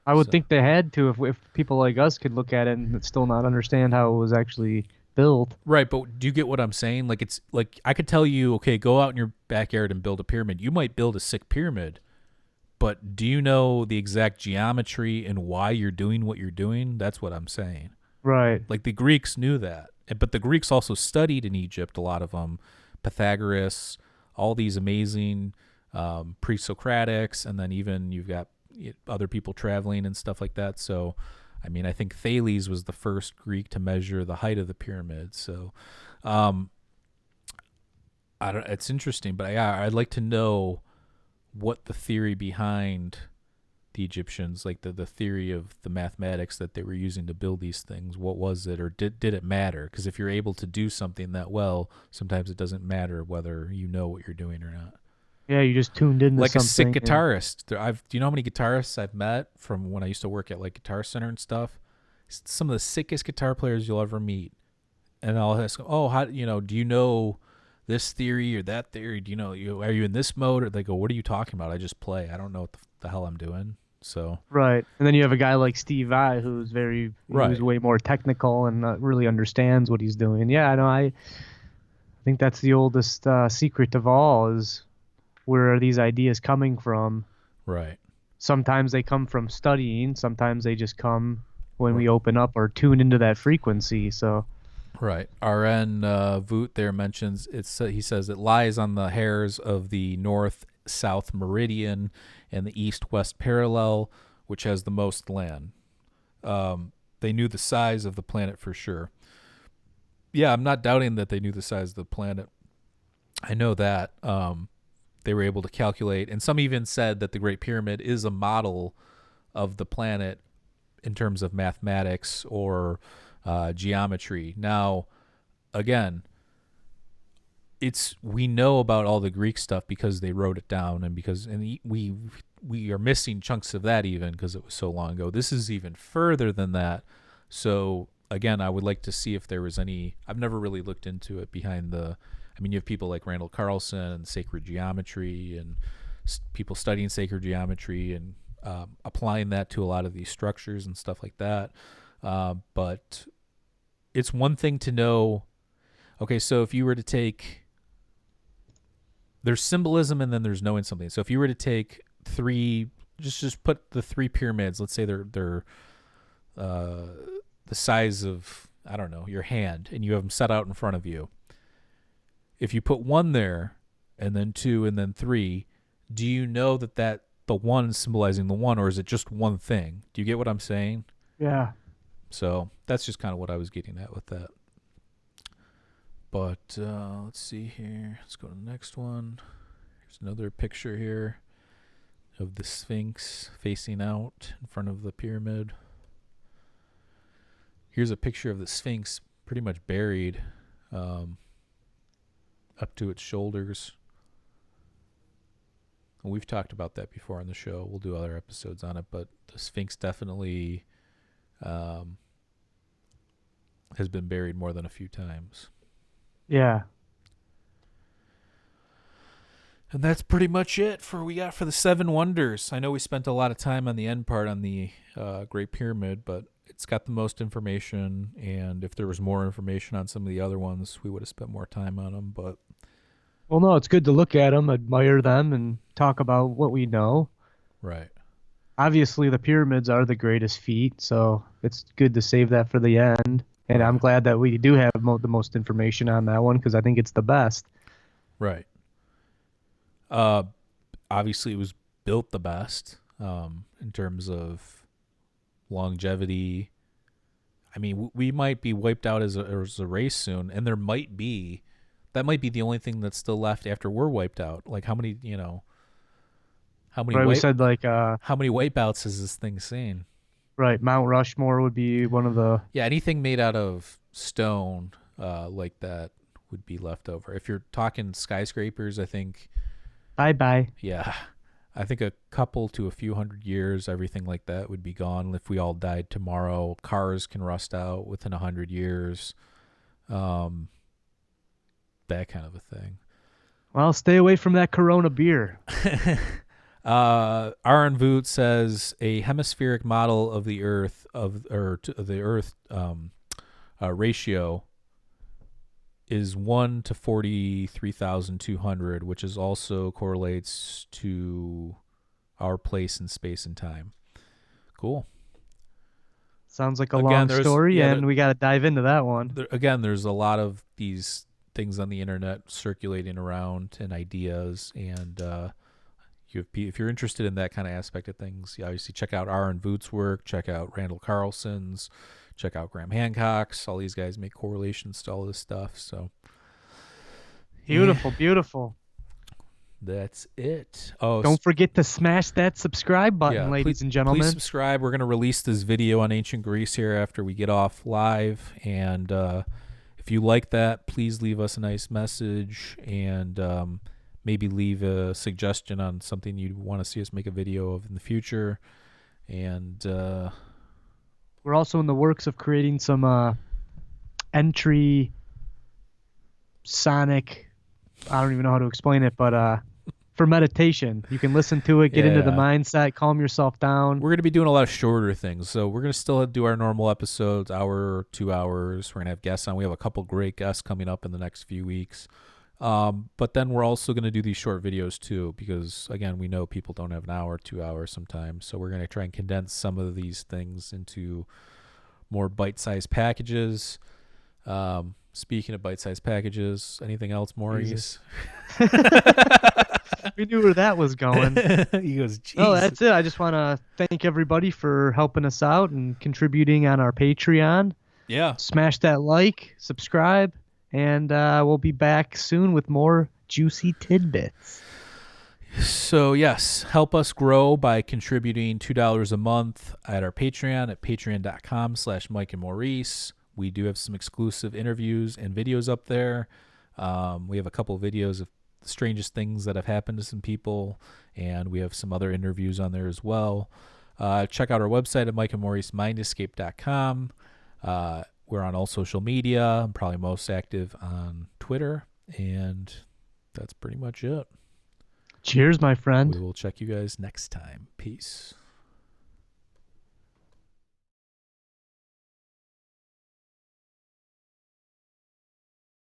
I would think they had to, if people like us could look at it and still not understand how it was actually built. Right, but do you get what I'm saying? Like, it's like I could tell you, okay, go out in your backyard and build a pyramid. You might build a sick pyramid, but do you know the exact geometry and why you're doing what you're doing? That's what I'm saying. Right. Like, the Greeks knew that, but the Greeks also studied in Egypt, a lot of them, Pythagoras, all these amazing pre-Socratics, and then even you've got other people traveling and stuff like that. So, I mean, I think Thales was the first Greek to measure the height of the pyramid. So, it's interesting, but I'd like to know what the theory behind the Egyptians, like the theory of the mathematics that they were using to build these things. What was it, or did it matter? Because if you're able to do something that well, sometimes it doesn't matter whether you know what you're doing or not. Yeah, you just tuned into like something. Like a sick guitarist. Do you know how many guitarists I've met from when I used to work at like Guitar Center and stuff? Some of the sickest guitar players you'll ever meet. And I'll ask them, oh, how, do you know this theory or that theory? Do you know, are you in this mode? Or they go, what are you talking about? I just play. I don't know what the hell I'm doing. So right, and then you have a guy like Steve Vai who's way more technical and really understands what he's doing. Yeah, I know. I think that's the oldest secret of all, is where are these ideas coming from? Right. Sometimes they come from studying. Sometimes they just come when we open up or tune into that frequency. So. Right. R.N. Voot there mentions he says it lies on the hairs of the north-south meridian and the east-west parallel, which has the most land. They knew the size of the planet for sure. Yeah, I'm not doubting that they knew the size of the planet. I know that. They were able to calculate, and some even said that the Great Pyramid is a model of the planet in terms of mathematics or geometry. Now, again, we know about all the Greek stuff because they wrote it down, and we are missing chunks of that even because it was so long ago. This is even further than that. So again, I would like to see if there was any. I've never really looked into it behind the. I mean, you have people like Randall Carlson and sacred geometry, and people studying sacred geometry and applying that to a lot of these structures and stuff like that. But it's one thing to know. Okay, so if you were to take, there's symbolism and then there's knowing something. So if you were to take just put the three pyramids. Let's say they're the size of, I don't know, your hand, and you have them set out in front of you. If you put one there, and then two, and then three, do you know that the one is symbolizing the one, or is it just one thing? Do you get what I'm saying? Yeah. So that's just kind of what I was getting at with that. But let's see here. Let's go to the next one. Here's another picture here of the Sphinx facing out in front of the pyramid. Here's a picture of the Sphinx pretty much buried up to its shoulders. And we've talked about that before on the show. We'll do other episodes on it, but the Sphinx definitely has been buried more than a few times. Yeah. And that's pretty much it for we got for the 7 wonders. I know we spent a lot of time on the end part on the Great Pyramid, but it's got the most information, and if there was more information on some of the other ones, we would have spent more time on them. But well, no, it's good to look at them, admire them, and talk about what we know. Right. Obviously, the pyramids are the greatest feat, so it's good to save that for the end. And right. I'm glad that we do have the most information on that one because I think it's the best. Right. Obviously, it was built the best in terms of longevity. I mean, we might be wiped out as a race soon, and that might be the only thing that's still left after we're wiped out. Like how many, right, we said like how many wipeouts has this thing seen? Right, Mount Rushmore would be one of the anything made out of stone like that would be left over. If you're talking skyscrapers, I think bye. Yeah. I think a couple to a few hundred years, everything like that would be gone. If we all died tomorrow, cars can rust out within 100 years. That kind of a thing. Well, stay away from that Corona beer. Aaron Voot says a hemispheric model of the Earth ratio is 1 to 43,200, which is also correlates to our place in space and time. Cool. Sounds like a long story, and we got to dive into that one. There's a lot of these things on the internet circulating around and ideas, and if you're interested in that kind of aspect of things, you obviously check out Aaron Voot's work, check out Randall Carlson's, check out Graham Hancock's. All these guys make correlations to all this stuff. So beautiful. That's it. Oh, don't forget to smash that subscribe button, ladies and gentlemen. Please subscribe. We're going to release this video on ancient Greece here after we get off live, and if you like that, please leave us a nice message and maybe leave a suggestion on something you want to see us make a video of in the future. And we're also in the works of creating some entry sonic, I don't even know how to explain it, but for meditation. You can listen to it, get into the mindset, calm yourself down. We're going to be doing a lot of shorter things. So we're going to still do our normal episodes, hour, 2 hours. We're going to have guests on. We have a couple great guests coming up in the next few weeks. But then we're also going to do these short videos too, because again, we know people don't have an hour, 2 hours sometimes. So we're going to try and condense some of these things into more bite-sized packages. Speaking of bite-sized packages, anything else, Maurice? We knew where that was going. He goes, geez. Oh, that's it. I just want to thank everybody for helping us out and contributing on our Patreon. Yeah. Smash that like, subscribe. And we'll be back soon with more juicy tidbits. So, yes, help us grow by contributing $2 a month at our Patreon at patreon.com/Mike and Maurice. We do have some exclusive interviews and videos up there. We have a couple of videos of the strangest things that have happened to some people, and we have some other interviews on there as well. Check out our website at mikeandmauricemindescape.com. We're on all social media. I'm probably most active on Twitter, and that's pretty much it. Cheers, my friend. We will check you guys next time. Peace.